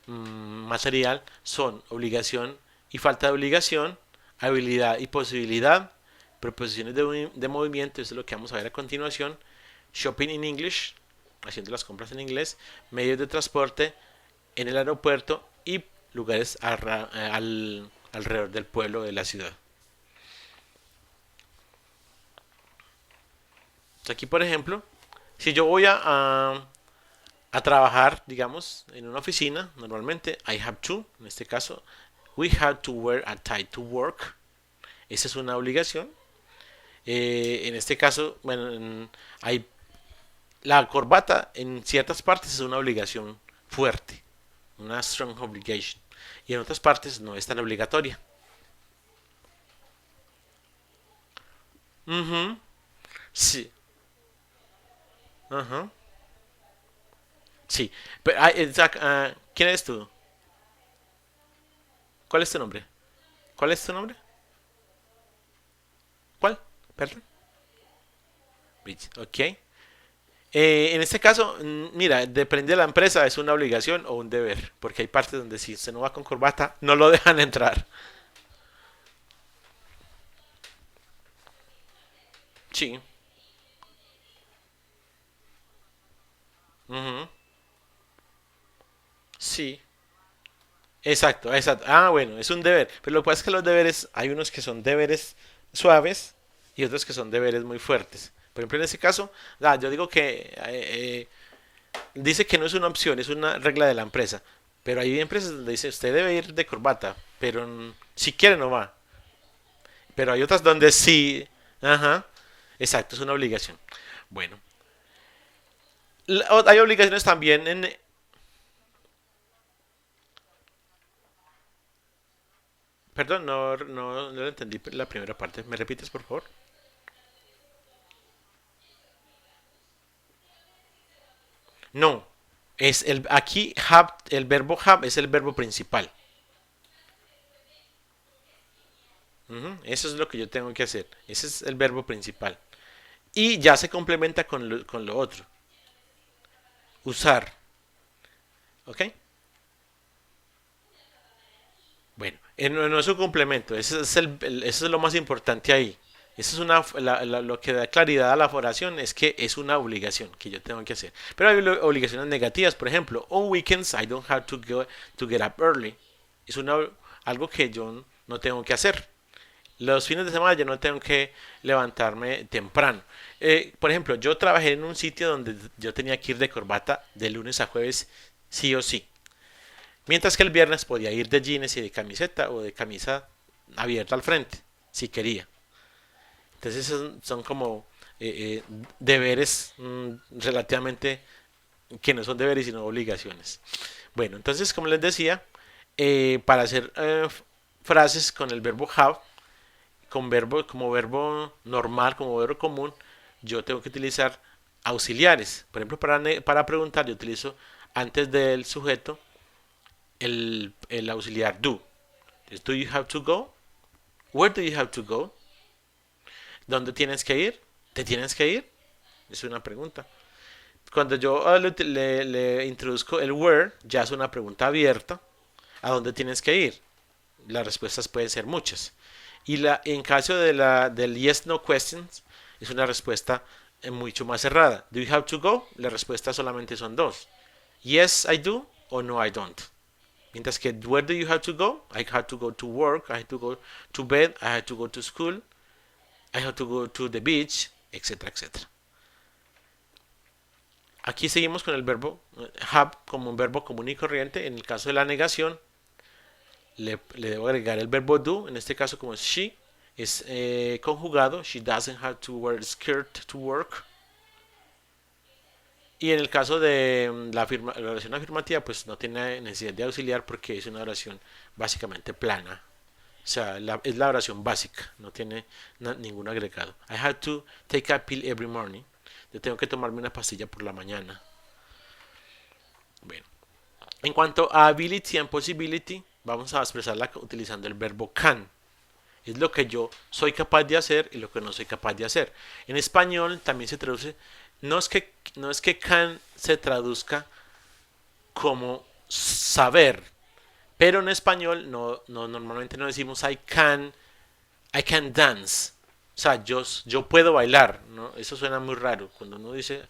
material son obligación y falta de obligación, habilidad y posibilidad, preposiciones de movimiento, eso es lo que vamos a ver a continuación, shopping in English, haciendo las compras en inglés, medios de transporte en el aeropuerto y lugares alrededor del pueblo de la ciudad. Aquí, por ejemplo, si yo voy a trabajar, digamos, en una oficina, normalmente I have to, en este caso, we have to wear a tie to work. Esa es una obligación. En este caso, bueno, hay la corbata en ciertas partes es una obligación fuerte, una strong obligation, y en otras partes no es tan obligatoria. Sí. Ajá. Sí. Pero, ¿quién eres tú? ¿Cuál es tu nombre? ¿Cuál es tu nombre? ¿Cuál? Perdón. Rich. Ok. En este caso, mira, depende de la empresa, es una obligación o un deber, porque hay partes donde si se no va con corbata, no lo dejan entrar. Sí. Ujú. Sí. Exacto, exacto. Bueno, es un deber. Pero lo que pasa es que los deberes, hay unos que son deberes suaves y otros que son deberes muy fuertes. Por ejemplo, en este caso, yo digo que dice que no es una opción, es una regla de la empresa. Pero hay empresas donde dice usted debe ir de corbata, pero si quiere no va. Pero hay otras donde sí, ajá, exacto, es una obligación. Bueno, hay obligaciones también perdón, no lo entendí la primera parte. ¿Me repites, por favor? No, aquí have, el verbo have es el verbo principal. Eso es lo que yo tengo que hacer. Ese es el verbo principal. Y ya se complementa con lo otro. usar. ¿Ok? Bueno, no es un complemento, eso es lo más importante ahí. Eso es lo que da claridad a la oración es que es una obligación que yo tengo que hacer. Pero hay obligaciones negativas, por ejemplo, on weekends I don't have to get up early. Es algo que yo no tengo que hacer. Los fines de semana yo no tengo que levantarme temprano. Por ejemplo, yo trabajé en un sitio donde yo tenía que ir de corbata de lunes a jueves sí o sí. Mientras que el viernes podía ir de jeans y de camiseta o de camisa abierta al frente, si quería. Entonces son como deberes relativamente que no son deberes sino obligaciones. Bueno, entonces como les decía, para hacer frases con el verbo have, como verbo normal, como verbo común, yo tengo que utilizar auxiliares. Por ejemplo, para preguntar yo utilizo antes del sujeto el auxiliar do. Do you have to go? Where do you have to go? ¿Dónde tienes que ir? ¿Te tienes que ir? Es una pregunta. Cuando yo le introduzco el where, ya es una pregunta abierta. ¿A dónde tienes que ir? Las respuestas pueden ser muchas. Y en caso del yes no questions, es una respuesta mucho más cerrada. Do you have to go? Las respuestas solamente son dos. Yes, I do o no, I don't. Mientras que where do you have to go? I have to go to work, I have to go to bed, I have to go to school, I have to go to the beach, etcétera, etcétera. Aquí seguimos con el verbo have como un verbo común y corriente. En el caso de la negación, le debo agregar el verbo do. En este caso, como es she, es conjugado. She doesn't have to wear a skirt to work. Y en el caso de la oración afirmativa, pues no tiene necesidad de auxiliar porque es una oración básicamente plana. O sea, es la oración básica, no tiene ningún agregado. I have to take a pill every morning. Yo tengo que tomarme una pastilla por la mañana. Bueno, en cuanto a ability and possibility, vamos a expresarla utilizando el verbo can. Es lo que yo soy capaz de hacer y lo que no soy capaz de hacer. En español también se traduce, no es que can se traduzca como saber, pero en español normalmente no decimos I can dance. O sea, yo puedo bailar, ¿no? Eso suena muy raro. Cuando uno dice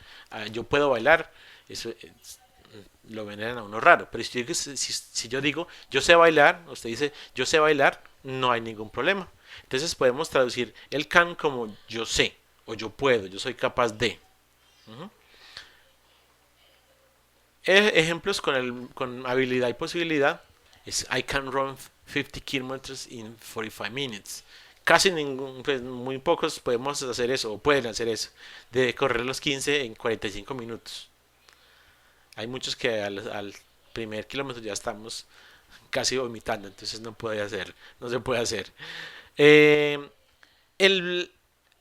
yo puedo bailar, eso lo veneran a uno raro. Pero si yo digo yo sé bailar, usted dice yo sé bailar, no hay ningún problema. Entonces podemos traducir el can como yo sé o yo puedo, yo soy capaz de. Uh-huh. Ejemplos con habilidad y posibilidad es I can run 50 kilometers in 45 minutes. Casi ningún, pues muy pocos podemos hacer eso, o pueden hacer eso, de correr los 15 en 45 minutos. Hay muchos que al primer kilómetro ya estamos casi vomitando, entonces no se puede hacer. Eh, el,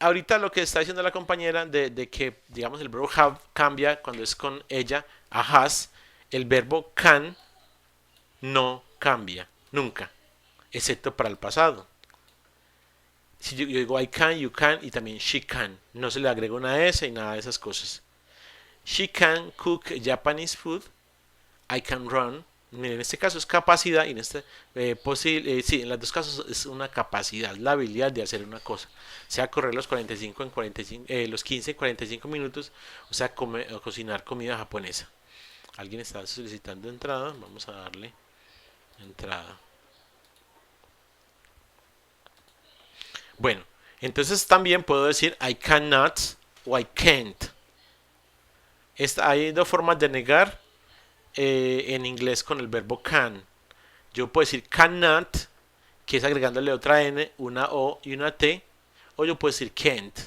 Ahorita lo que está diciendo la compañera de que, digamos, el verbo have cambia cuando es con ella a has, el verbo can no cambia, nunca, excepto para el pasado. Si yo digo I can, you can y también she can, no se le agrega una S y nada de esas cosas. She can cook Japanese food, I can run. Miren, en este caso es capacidad y en este sí, en los dos casos es una capacidad, la habilidad de hacer una cosa, sea correr los 45 en 45, los 15 en 45 minutos, o sea, o cocinar comida japonesa. Alguien está solicitando entrada, vamos a darle entrada. Bueno, entonces también puedo decir I cannot o I can't. Hay dos formas de negar en inglés con el verbo can. Yo puedo decir cannot, que es agregándole otra N, una O y una T, o yo puedo decir can't,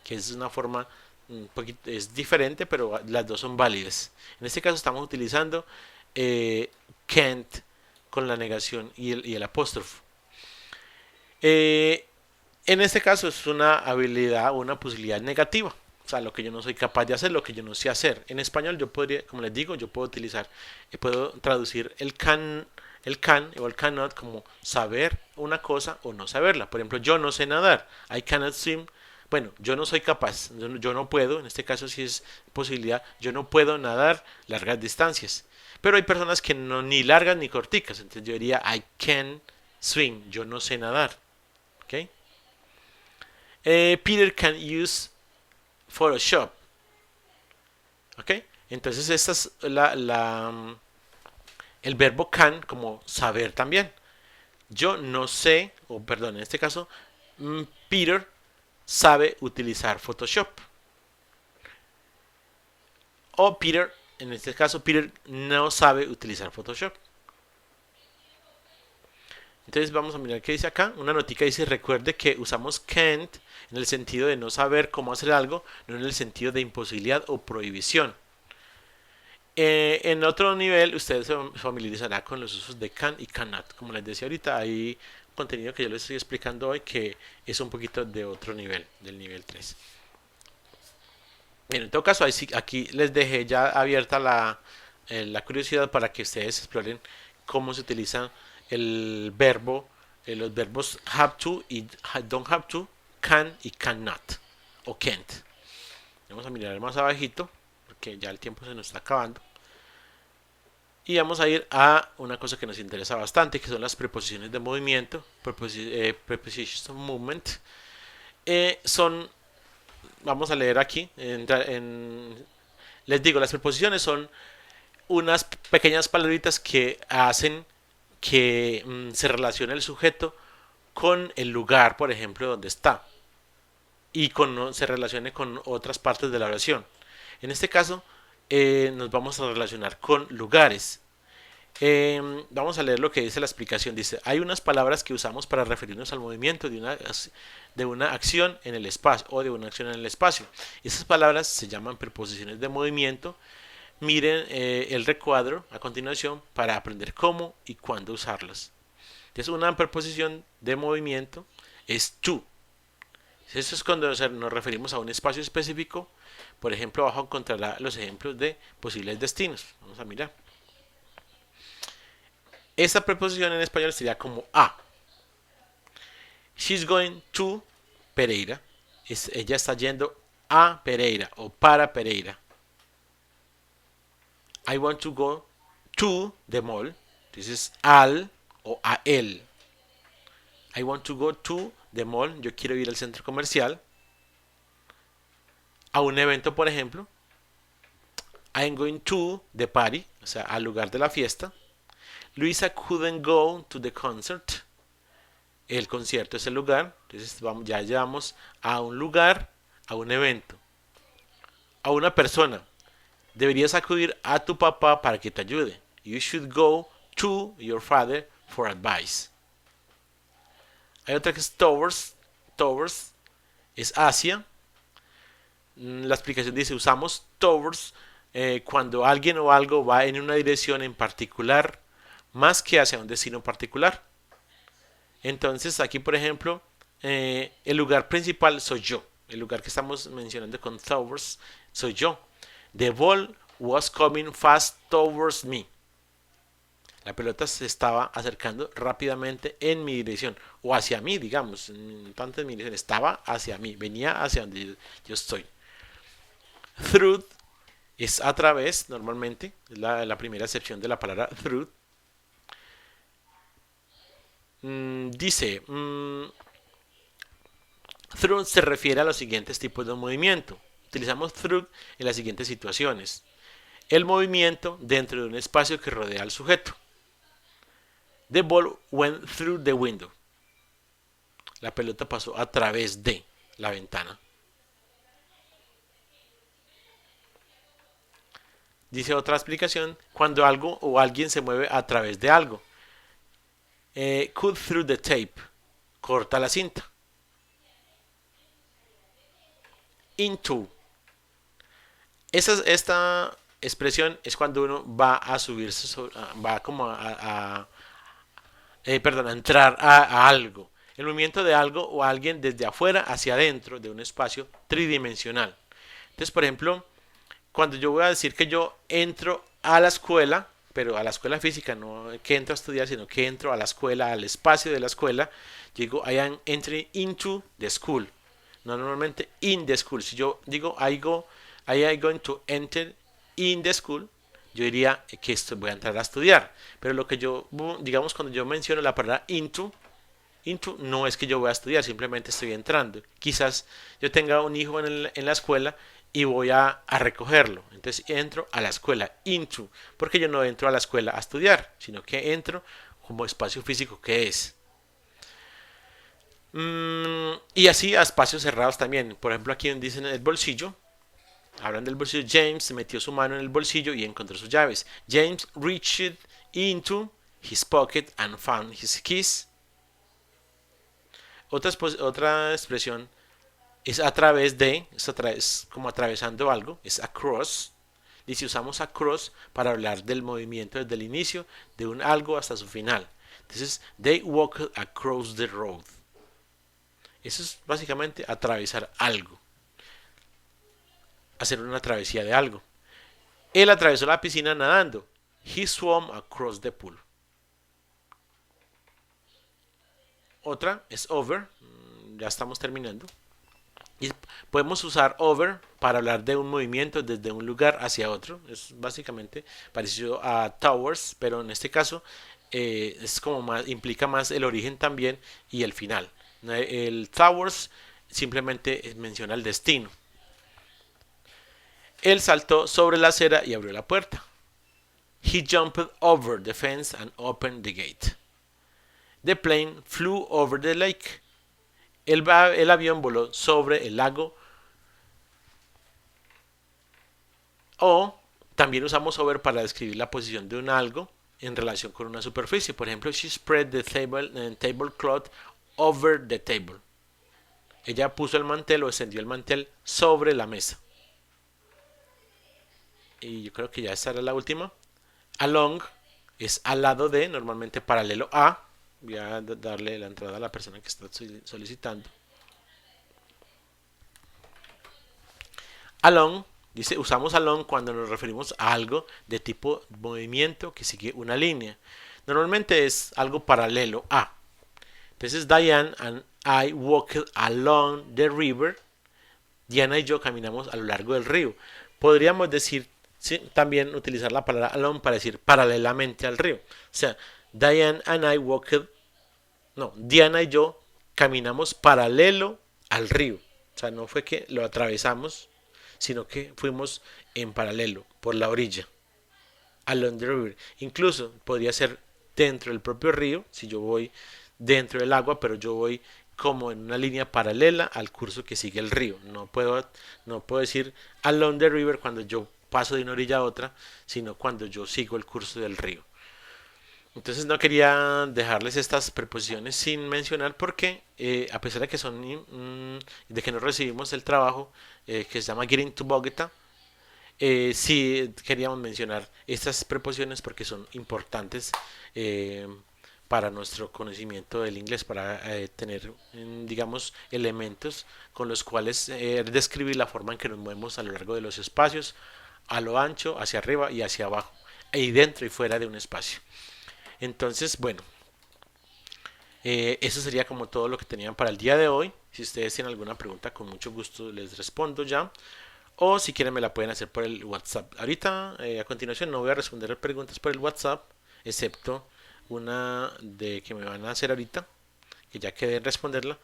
que es una forma un poquito, es diferente, pero las dos son válidas. En este caso estamos utilizando can't con la negación y el apóstrofo. En este caso es una habilidad o una posibilidad negativa. O sea, lo que yo no soy capaz de hacer, lo que yo no sé hacer. En español yo podría, como les digo, yo puedo utilizar, puedo traducir el can o el cannot como saber una cosa o no saberla. Por ejemplo, yo no sé nadar. I cannot swim, bueno, yo no soy capaz, yo no puedo, en este caso sí es posibilidad, yo no puedo nadar largas distancias. Pero hay personas que no ni largas ni corticas, entonces yo diría I can swim, yo no sé nadar. ¿Ok? Peter can use Photoshop. ¿Ok? Entonces esta es el verbo can como saber también. Yo no sé, o perdón, en este caso, Peter sabe utilizar Photoshop. O Peter, en este caso, Peter no sabe utilizar Photoshop. Entonces vamos a mirar qué dice acá. Una notica dice, recuerde que usamos can't en el sentido de no saber cómo hacer algo, no en el sentido de imposibilidad o prohibición. En otro nivel, usted se familiarizará con los usos de can y cannot. Como les decía ahorita, hay contenido que yo les estoy explicando hoy que es un poquito de otro nivel, del nivel 3. Bien, en todo caso, aquí les dejé ya abierta la curiosidad para que ustedes exploren cómo se utiliza el verbo, los verbos have to y don't have to, can y cannot, o can't. Vamos a mirar más abajito, porque ya el tiempo se nos está acabando. Y vamos a ir a una cosa que nos interesa bastante, que son las preposiciones de movimiento, prepositions of movement. Vamos a leer aquí, les digo, las preposiciones son unas pequeñas palabritas que hacen que se relacione el sujeto con el lugar, por ejemplo, donde está, y se relacione con otras partes de la oración. En este caso, nos vamos a relacionar con lugares. Vamos a leer lo que dice la explicación. Dice, hay unas palabras que usamos para referirnos al movimiento de una acción en el espacio o de una acción en el espacio. Esas palabras se llaman preposiciones de movimiento. Miren el recuadro a continuación para aprender cómo y cuándo usarlas. Entonces, una preposición de movimiento es to. Eso es cuando nos referimos a un espacio específico. Por ejemplo, abajo encontrará los ejemplos de posibles destinos. Vamos a mirar. Esta preposición en español sería como a. She's going to Pereira. Ella está yendo a Pereira o para Pereira. I want to go to the mall. Entonces al o a él. I want to go to the mall. Yo quiero ir al centro comercial. A un evento, por ejemplo. I'm going to the party. O sea, al lugar de la fiesta. Luisa couldn't go to the concert. El concierto es el lugar. Entonces ya llevamos a un lugar, a un evento. A una persona. Deberías acudir a tu papá para que te ayude. You should go to your father for advice. Hay otra que es towards. Towards es hacia. La explicación dice, usamos towards cuando alguien o algo va en una dirección en particular más que hacia un destino particular. Entonces aquí, por ejemplo, el lugar principal soy yo. El lugar que estamos mencionando con towards soy yo. The ball was coming fast towards me. La pelota se estaba acercando rápidamente en mi dirección. O hacia mí, digamos. Tanto en mi dirección. Estaba hacia mí. Venía hacia donde yo estoy. Through es a través, normalmente. Es la primera acepción de la palabra through. Dice, through se refiere a los siguientes tipos de movimiento. Utilizamos through en las siguientes situaciones. El movimiento dentro de un espacio que rodea al sujeto. The ball went through the window. La pelota pasó a través de la ventana. Dice otra explicación, cuando algo o alguien se mueve a través de algo. Cut through the tape. Corta la cinta. Into. Esta expresión es cuando uno va a subirse, va como a entrar a algo. El movimiento de algo o alguien desde afuera hacia adentro de un espacio tridimensional. Entonces, por ejemplo, cuando yo voy a decir que yo entro a la escuela, pero a la escuela física, no que entro a estudiar, sino que entro a la escuela, al espacio de la escuela, digo I am entering into the school. no normalmente in the school. Si yo digo I going to enter in the school, yo diría que voy a entrar a estudiar. Pero lo que yo, digamos, cuando yo menciono la palabra into no es que yo voy a estudiar, simplemente estoy entrando. Quizás yo tenga un hijo en la escuela y voy a recogerlo. Entonces entro a la escuela, into, porque yo no entro a la escuela a estudiar, sino que entro como espacio físico que es. Y así a espacios cerrados también. Por ejemplo, aquí dicen el bolsillo. Hablan del bolsillo. James metió su mano en el bolsillo y encontró sus llaves. James reached into his pocket and found his keys. Otra expresión es a través de, es como atravesando algo, es across. Y si usamos across para hablar del movimiento desde el inicio de un algo hasta su final. Entonces, they walked across the road. Eso es básicamente atravesar algo. Hacer una travesía de algo. Él atravesó la piscina nadando. He swam across the pool. Otra es over. Ya estamos terminando. Y podemos usar over para hablar de un movimiento desde un lugar hacia otro. Es básicamente parecido a towers, pero en este caso es como más, implica más el origen también y el final. El towers simplemente menciona el destino. Él saltó sobre la acera y abrió la puerta. He jumped over the fence and opened the gate. The plane flew over the lake. El avión voló sobre el lago. O también usamos over para describir la posición de un algo en relación con una superficie. Por ejemplo, she spread the tablecloth over the table. Ella puso el mantel o extendió el mantel sobre la mesa. Y yo creo que ya esta era la última. Along es al lado de, normalmente paralelo a. Voy a darle la entrada a la persona que está solicitando. Along, dice, usamos along cuando nos referimos a algo de tipo movimiento que sigue una línea. Normalmente es algo paralelo a. Entonces Diane and I walked along the river. Diana y yo caminamos a lo largo del río. Podríamos decir, sí, también utilizar la palabra along para decir paralelamente al río. O sea, Diana y yo caminamos paralelo al río. O sea, no fue que lo atravesamos, sino que fuimos en paralelo, por la orilla. Along the river. Incluso podría ser dentro del propio río, si yo voy dentro del agua, pero yo voy como en una línea paralela al curso que sigue el río. No puedo decir along the river cuando yo paso de una orilla a otra, sino cuando yo sigo el curso del río. Entonces no quería dejarles estas preposiciones sin mencionar porque a pesar de que de que no recibimos el trabajo que se llama Getting to Bogota, sí queríamos mencionar estas preposiciones porque son importantes para nuestro conocimiento del inglés, para tener, digamos, elementos con los cuales describir la forma en que nos movemos a lo largo de los espacios, a lo ancho, hacia arriba y hacia abajo, y dentro y fuera de un espacio. Entonces, bueno, eso sería como todo lo que tenían para el día de hoy. Si ustedes tienen alguna pregunta, con mucho gusto les respondo ya. O si quieren me la pueden hacer por el WhatsApp. Ahorita, a continuación, no voy a responder preguntas por el WhatsApp, excepto una de que me van a hacer ahorita, que ya quedé en responderla.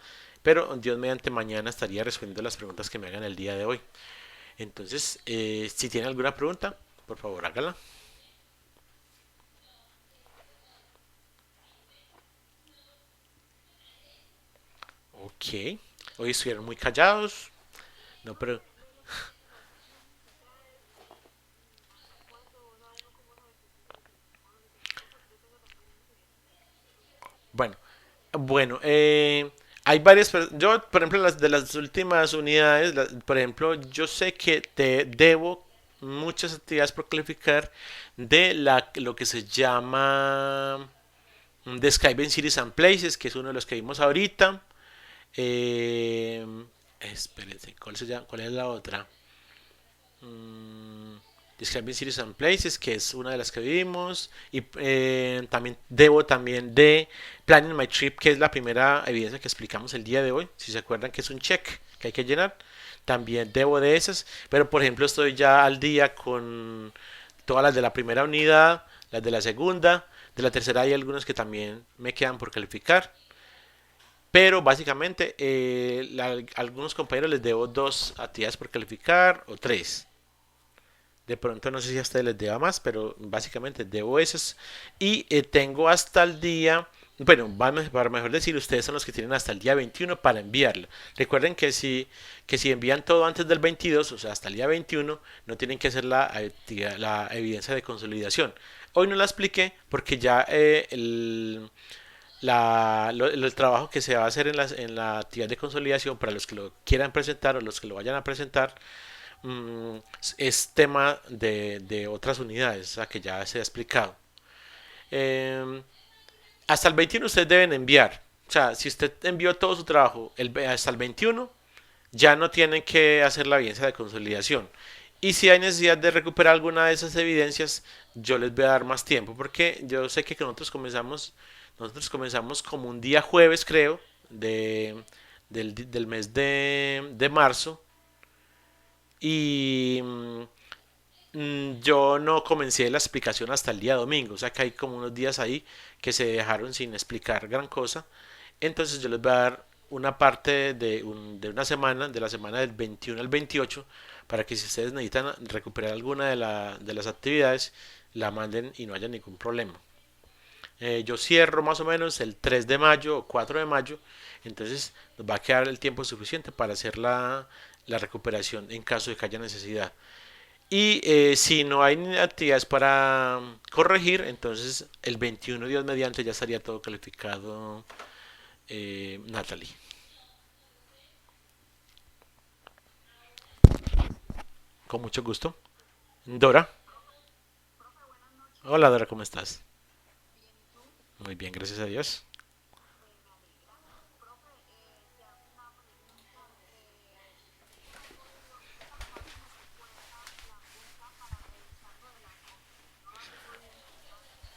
Pero Dios mediante mañana estaría respondiendo las preguntas que me hagan el día de hoy. Entonces, si tienen alguna pregunta, por favor hágala. Ok, hoy estuvieron muy callados. No, pero bueno, bueno, hay varias. Yo, por ejemplo, de las últimas unidades, por ejemplo, yo sé que te debo muchas actividades por calificar de lo que se llama Describing Cities and Places, que es uno de los que vimos ahorita. Eh, Espérense, ¿cuál es la otra? Describing Cities and Places, que es una de las que vimos. Y también debo también de Planning My Trip, que es la primera evidencia que explicamos el día de hoy. Si se acuerdan que es un check, que hay que llenar. También debo de esas, pero por ejemplo estoy ya al día con todas las de la primera unidad, las de la segunda, de la tercera hay algunas que también me quedan por calificar. Pero básicamente algunos compañeros les debo dos actividades por calificar o tres. De pronto no sé si a ustedes les deba más, pero básicamente debo esas. Y tengo hasta el día, bueno, para mejor decir, ustedes son los que tienen hasta el día 21 para enviarla. Recuerden que si envían todo antes del 22, o sea, hasta el día 21, no tienen que hacer la evidencia de consolidación. Hoy no la expliqué porque ya el trabajo que se va a hacer en la actividad de consolidación para los que lo quieran presentar o los que lo vayan a presentar mm, es tema de otras unidades, o sea, que ya se ha explicado. Eh, Hasta el 21 ustedes deben enviar. O sea, si usted envió todo su trabajo hasta el 21, ya no tienen que hacer la evidencia de consolidación. Y si hay necesidad de recuperar alguna de esas evidencias, yo les voy a dar más tiempo, porque yo sé que nosotros comenzamos como un día jueves, creo, del mes de marzo. Y yo no comencé la explicación hasta el día domingo, o sea que hay como unos días ahí que se dejaron sin explicar gran cosa. Entonces yo les voy a dar una parte de una semana, de la semana del 21 al 28, para que si ustedes necesitan recuperar alguna de las actividades, la manden y no haya ningún problema. Yo cierro más o menos el 3 de mayo o 4 de mayo, entonces nos va a quedar el tiempo suficiente para hacer la recuperación en caso de que haya necesidad. Y si no hay actividades para corregir, entonces el 21 Dios mediante ya estaría todo calificado, Natalie. Con mucho gusto. Dora. Hola Dora, ¿cómo estás? Muy bien, gracias a Dios.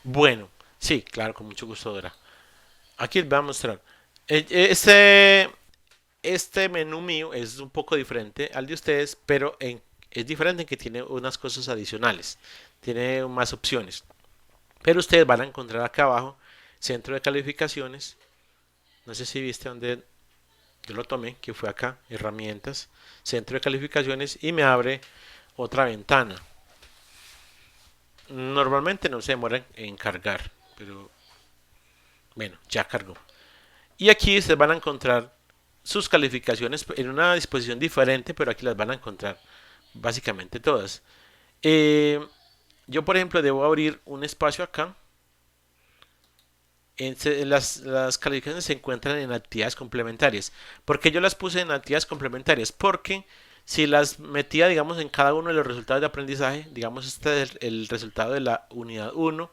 Bueno, sí, claro, con mucho gusto Dora. Aquí les voy a mostrar. Eh, eh, Este, este menú mío es un poco diferente al de ustedes, pero es diferente en que tiene unas cosas adicionales. Tiene más opciones. Pero ustedes van a encontrar acá abajo centro de calificaciones. No sé si viste donde yo lo tomé, que fue acá, herramientas, centro de calificaciones y me abre otra ventana. Normalmente no se demora en cargar, pero bueno, ya cargó. Y aquí ustedes van a encontrar sus calificaciones en una disposición diferente, pero aquí las van a encontrar básicamente todas. Eh, yo, por ejemplo, debo abrir un espacio acá. Las calificaciones se encuentran en actividades complementarias. ¿Por qué yo las puse en actividades complementarias? Porque si las metía, digamos, en cada uno de los resultados de aprendizaje, digamos, este es el resultado de la unidad uno,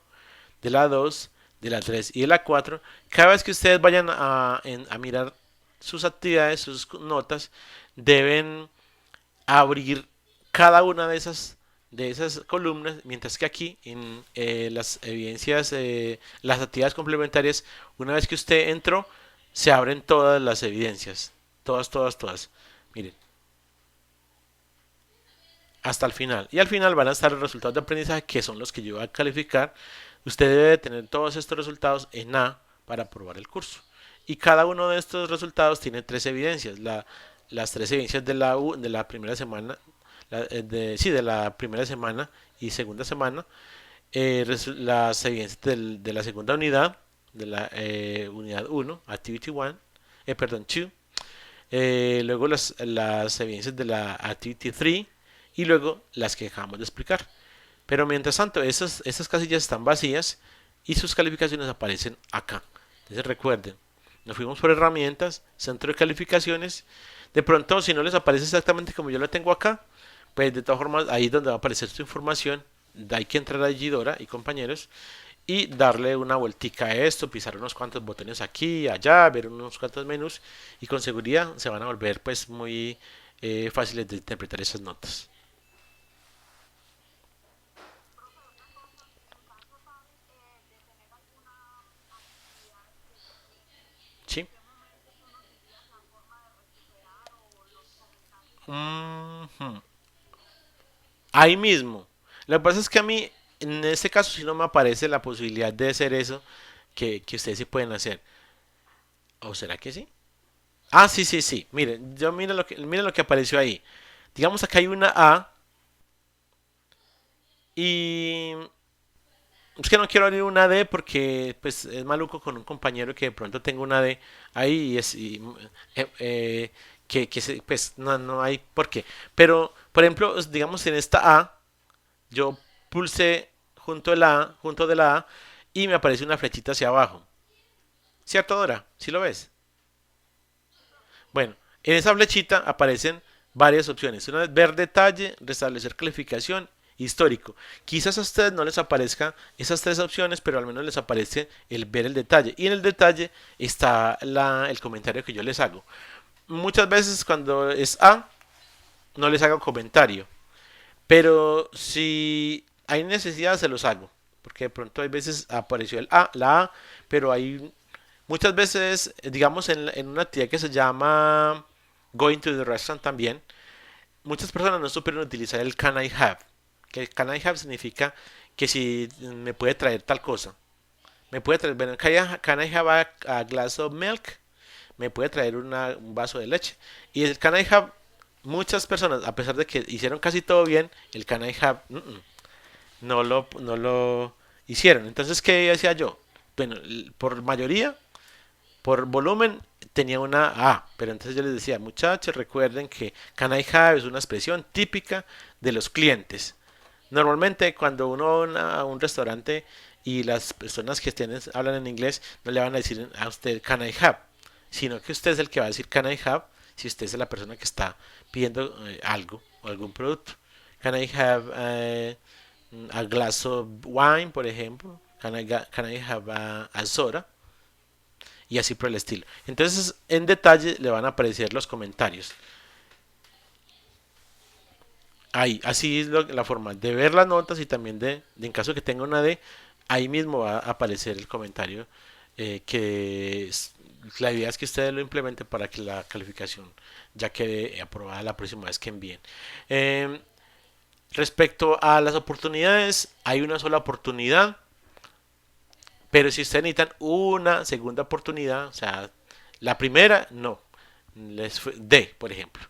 de la 2, de la 3 y de la 4, cada vez que ustedes vayan a mirar sus actividades, sus notas, deben abrir cada una de esas columnas, mientras que aquí en las evidencias, las actividades complementarias, una vez que usted entró, se abren todas las evidencias, todas, todas, todas. Miren, hasta el final. Y al final van a estar los resultados de aprendizaje, que son los que yo voy a calificar. Usted debe tener todos estos resultados en A para aprobar el curso. Y cada uno de estos resultados tiene tres evidencias. Las tres evidencias de la primera semana, sí, de la primera semana y segunda semana. Las evidencias de la segunda unidad, de la unidad uno, Activity 1, perdón, 2. Luego las evidencias de la Activity 3 y luego las que acabamos de explicar. Pero mientras tanto, estas casillas están vacías y sus calificaciones aparecen acá. Entonces recuerden, nos fuimos por herramientas, centro de calificaciones. De pronto, si no les aparece exactamente como yo lo tengo acá, pues de todas formas ahí es donde va a aparecer su información. Hay que entrar allí, Dora y compañeros, y darle una vueltica a esto, pisar unos cuantos botones aquí, allá, ver unos cuantos menús y con seguridad se van a volver pues muy fáciles de interpretar esas notas. ¿Sí? Ujú. Ahí mismo. Lo que pasa es que a mí, en este caso, sí no me aparece la posibilidad de hacer eso que ustedes sí pueden hacer. ¿O será que sí? Ah, sí, sí, sí. Miren, miren lo que apareció ahí. Digamos acá hay una A y es que no quiero abrir una D porque pues es maluco con un compañero que de pronto tengo una D ahí eh, eh, pues no hay por qué. Pero, por ejemplo, digamos en esta A, yo pulsé junto de la A y me aparece una flechita hacia abajo. ¿Cierto, Dora? ¿Sí lo ves? Bueno, en esa flechita aparecen varias opciones. Una es ver detalle, restablecer calificación, histórico. Quizás a ustedes no les aparezcan esas tres opciones, pero al menos les aparece el ver el detalle. Y en el detalle está el comentario que yo les hago. Muchas veces cuando es A, no les hago comentario. Pero si hay necesidad, se los hago. Porque de pronto hay veces apareció la A, pero hay muchas veces, digamos, en una actividad que se llama Going to the Restaurant también, muchas personas no supieron utilizar el Can I Have. Que el Can I Have significa que si me puede traer tal cosa. Me puede traer, bueno, can I have a glass of milk? Me puede traer un vaso de leche. Y el Can I Have, muchas personas, a pesar de que hicieron casi todo bien, el Can I Have no lo hicieron. Entonces, ¿qué hacía yo? Bueno, por mayoría por volumen tenía una A, pero entonces yo les decía, muchachos, recuerden que can I have es una expresión típica de los clientes. Normalmente cuando uno va a un restaurante y las personas que hablan en inglés no le van a decir a usted can I have, sino que usted es el que va a decir can I have si usted es la persona que está pidiendo algo o algún producto. Can I have a glass of wine, por ejemplo? Can I have a soda? Y así por el estilo. Entonces, en detalle le van a aparecer los comentarios. Ahí, así es la forma de ver las notas y también en caso que tenga una D, ahí mismo va a aparecer el comentario la idea es que ustedes lo implementen para que la calificación ya quede aprobada la próxima vez que envíen. Eh, Respecto a las oportunidades, hay una sola oportunidad. Pero si ustedes necesitan una segunda oportunidad, o sea, la primera, no. D, por ejemplo.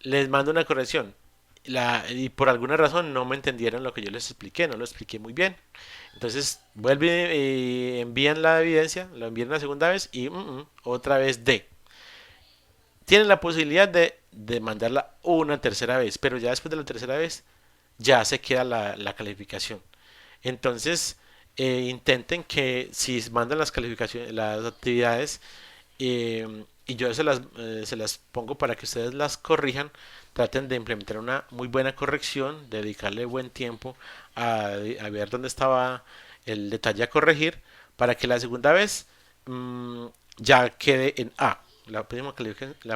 Les mando una corrección. Y por alguna razón no me entendieron lo que yo les expliqué, no lo expliqué muy bien. Entonces vuelven y envían la evidencia, lo envían una segunda vez y otra vez D. Tienen la posibilidad de mandarla una tercera vez, pero ya después de la tercera vez ya se queda la calificación. Entonces, intenten que si mandan las calificaciones, las actividades, y yo se las pongo para que ustedes las corrijan, traten de implementar una muy buena corrección, dedicarle buen tiempo a ver dónde estaba el detalle a corregir, para que la segunda vez ya quede en A. La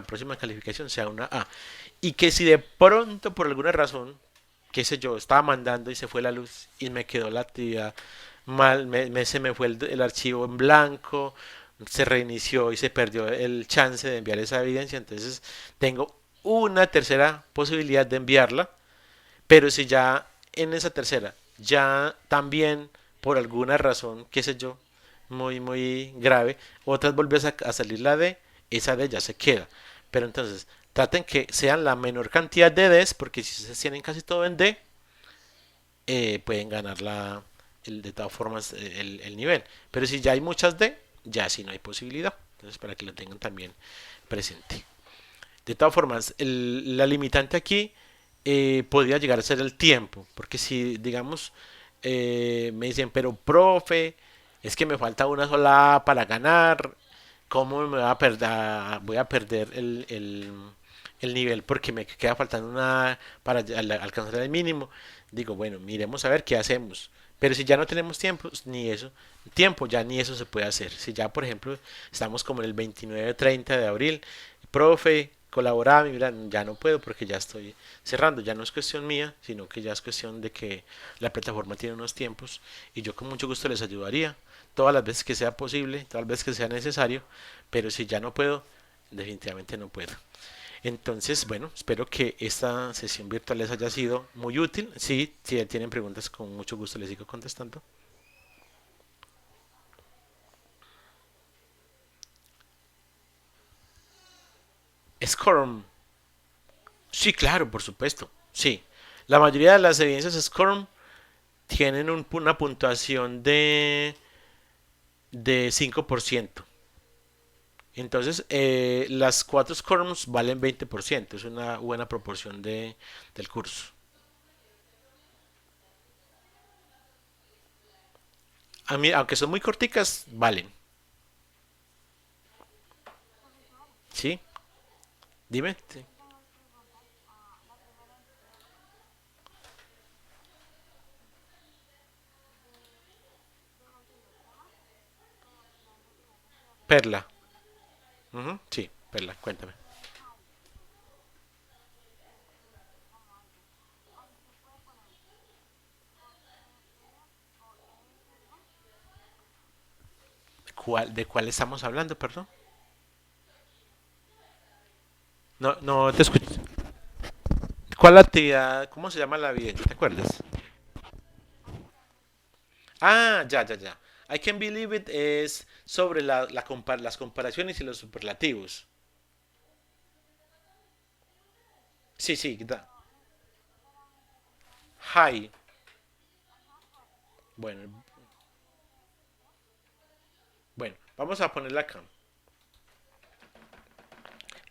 próxima calificación sea una A. Y que si de pronto por alguna razón qué sé yo, estaba mandando y se fue la luz y me quedó la actividad mal, se me fue el archivo en blanco, se reinició y se perdió el chance de enviar esa evidencia, entonces tengo una tercera posibilidad de enviarla, pero si ya en esa tercera, ya también por alguna razón, qué sé yo, muy, muy grave, otras volvió a salir la D, esa D ya se queda. Pero entonces, traten que sean la menor cantidad de Ds, porque si se tienen casi todo en D, pueden ganar de todas formas el nivel. Pero si ya hay muchas D, ya sí no hay posibilidad. Entonces, para que lo tengan también presente. De todas formas, la limitante aquí podría llegar a ser el tiempo, porque si, digamos, me dicen, pero profe, es que me falta una sola A para ganar, ¿cómo voy a perder el nivel porque me queda faltando una A para alcanzar el mínimo? Digo, bueno, miremos a ver qué hacemos. Pero si ya no tenemos tiempo, ya ni eso se puede hacer. Si ya, por ejemplo, estamos como en el 29-30 de abril, profe, colaboraba, mira, ya no puedo porque ya estoy cerrando. Ya no es cuestión mía, sino que ya es cuestión de que la plataforma tiene unos tiempos y yo con mucho gusto les ayudaría todas las veces que sea posible, todas las veces que sea necesario, pero si ya no puedo, definitivamente no puedo. Entonces, bueno, espero que esta sesión virtual les haya sido muy útil. Sí, si ya tienen preguntas, con mucho gusto les sigo contestando. SCORM. Sí, claro, por supuesto. Sí. La mayoría de las evidencias SCORM tienen una puntuación de 5%. Entonces, las 4 SCORMs valen 20%. Es una buena proporción del curso. A mí, aunque son muy corticas, valen. ¿Sí? Dime. Sí. Perla. Ujú, sí, Perla, cuéntame. ¿De cuál estamos hablando, perdón? No, no te escucho. ¿Cuál actividad? ¿Cómo se llama la evidencia? ¿Te acuerdas? Ah, ya, ya, ya. I can believe it es sobre las comparaciones y los superlativos. Sí, sí, da. High. Bueno, bueno, vamos a ponerla acá.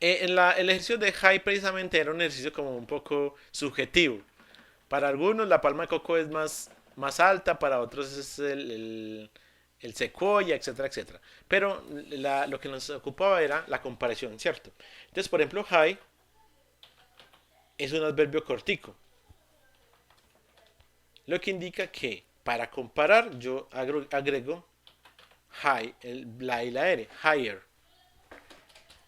El ejercicio de high precisamente era un ejercicio como un poco subjetivo. Para algunos la palma de coco es más alta, para otros es el secuoya, etcétera, etcétera. Pero lo que nos ocupaba era la comparación, ¿cierto? Entonces, por ejemplo, high es un adverbio cortico, lo que indica que para comparar yo agrego high, la y la R, higher.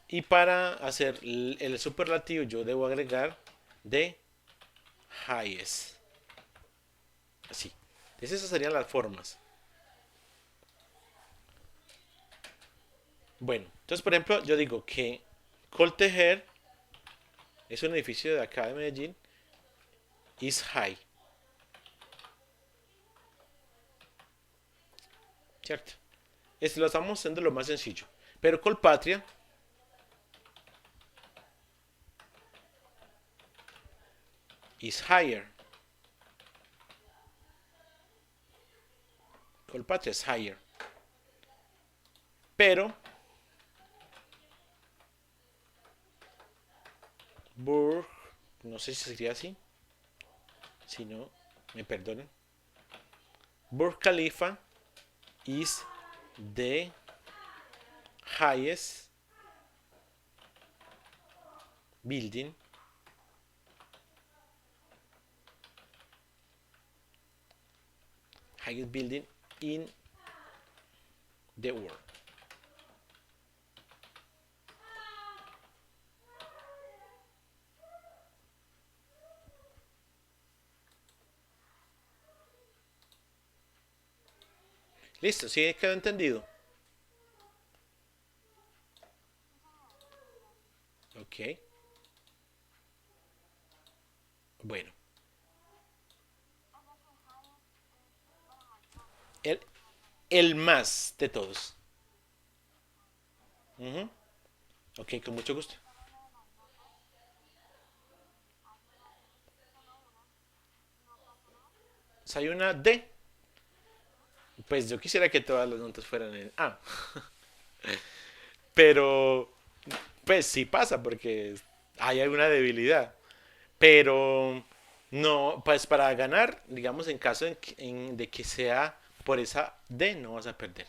Y para hacer el superlativo yo debo agregar de highest. Así. Entonces esas serían las formas. Bueno, entonces por ejemplo yo digo que Coltejer es un edificio de acá de Medellín, is high, ¿cierto? Lo estamos haciendo lo más sencillo. Pero Colpatria is higher. Colpatria es higher. Pero Burj, no sé si sería así, si no, me perdonen. Burj Khalifa is the highest building highest building in the world. Listo, ¿sí quedó entendido? Ok, bueno. El, el más de todos. Ujú. Ok, con mucho gusto. Si hay una D, pues yo quisiera que todas las notas fueran en A. Pero, pues sí pasa porque hay alguna debilidad. Pero no, pues para ganar, digamos, en caso de que sea por esa D, no vas a perder.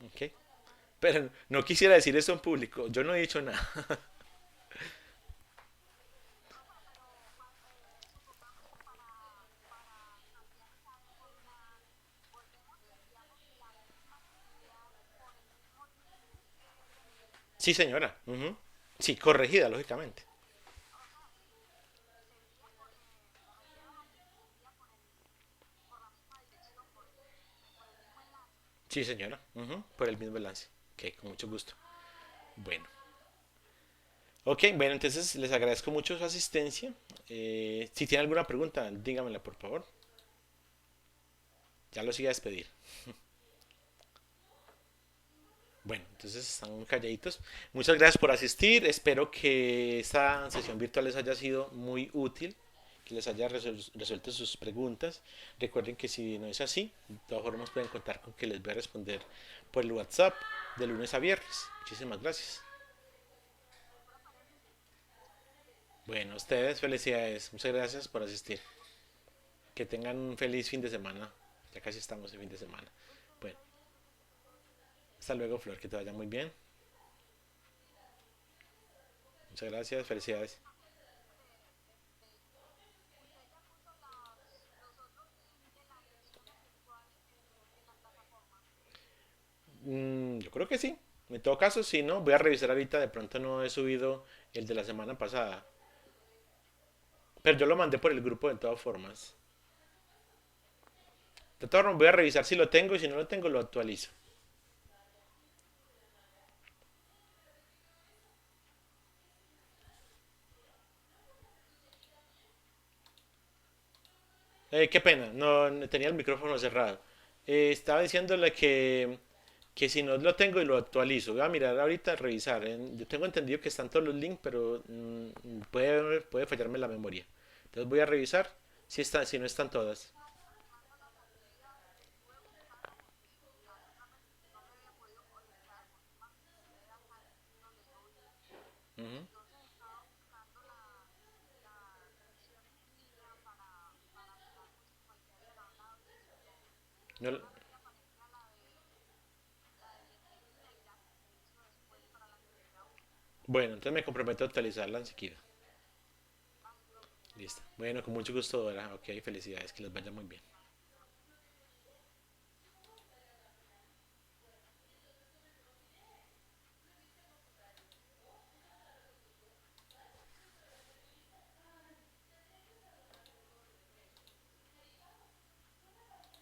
¿Ok? Pero no quisiera decir eso en público. Yo no he dicho nada. Sí, señora. Ujú. Sí, corregida, lógicamente. Sí, señora. Ujú. Por el mismo enlace. Ok, con mucho gusto. Bueno. Ok, bueno, entonces les agradezco mucho su asistencia. Si tienen alguna pregunta, dígamela por favor. Ya los iba a despedir. Bueno, entonces están calladitos. Muchas gracias por asistir. Espero que esta sesión virtual les haya sido muy útil, que les haya resuelto sus preguntas. Recuerden que si no es así, de todas formas pueden contar con que les voy a responder por el WhatsApp de lunes a viernes. Muchísimas gracias. Bueno, ustedes felicidades. Muchas gracias por asistir. Que tengan un feliz fin de semana. Ya casi estamos en fin de semana. Bueno, hasta luego, Flor. Que te vaya muy bien. Muchas gracias. Felicidades. Yo creo que sí. En todo caso, sí, ¿no? Voy a revisar ahorita. De pronto no he subido el de la semana pasada. Pero yo lo mandé por el grupo de todas formas. De todas formas, voy a revisar si lo tengo y si no lo tengo, lo actualizo. Qué pena, no tenía el micrófono cerrado. Estaba diciéndole que si no lo tengo y lo actualizo. Voy a mirar ahorita, revisar. Yo tengo entendido que están todos los links, pero puede fallarme la memoria. Entonces voy a revisar si no están todas. Ujú. No- bueno, entonces me comprometo a actualizarla enseguida. Listo. Bueno, con mucho gusto, Dora. Ok, felicidades, que les vaya muy bien.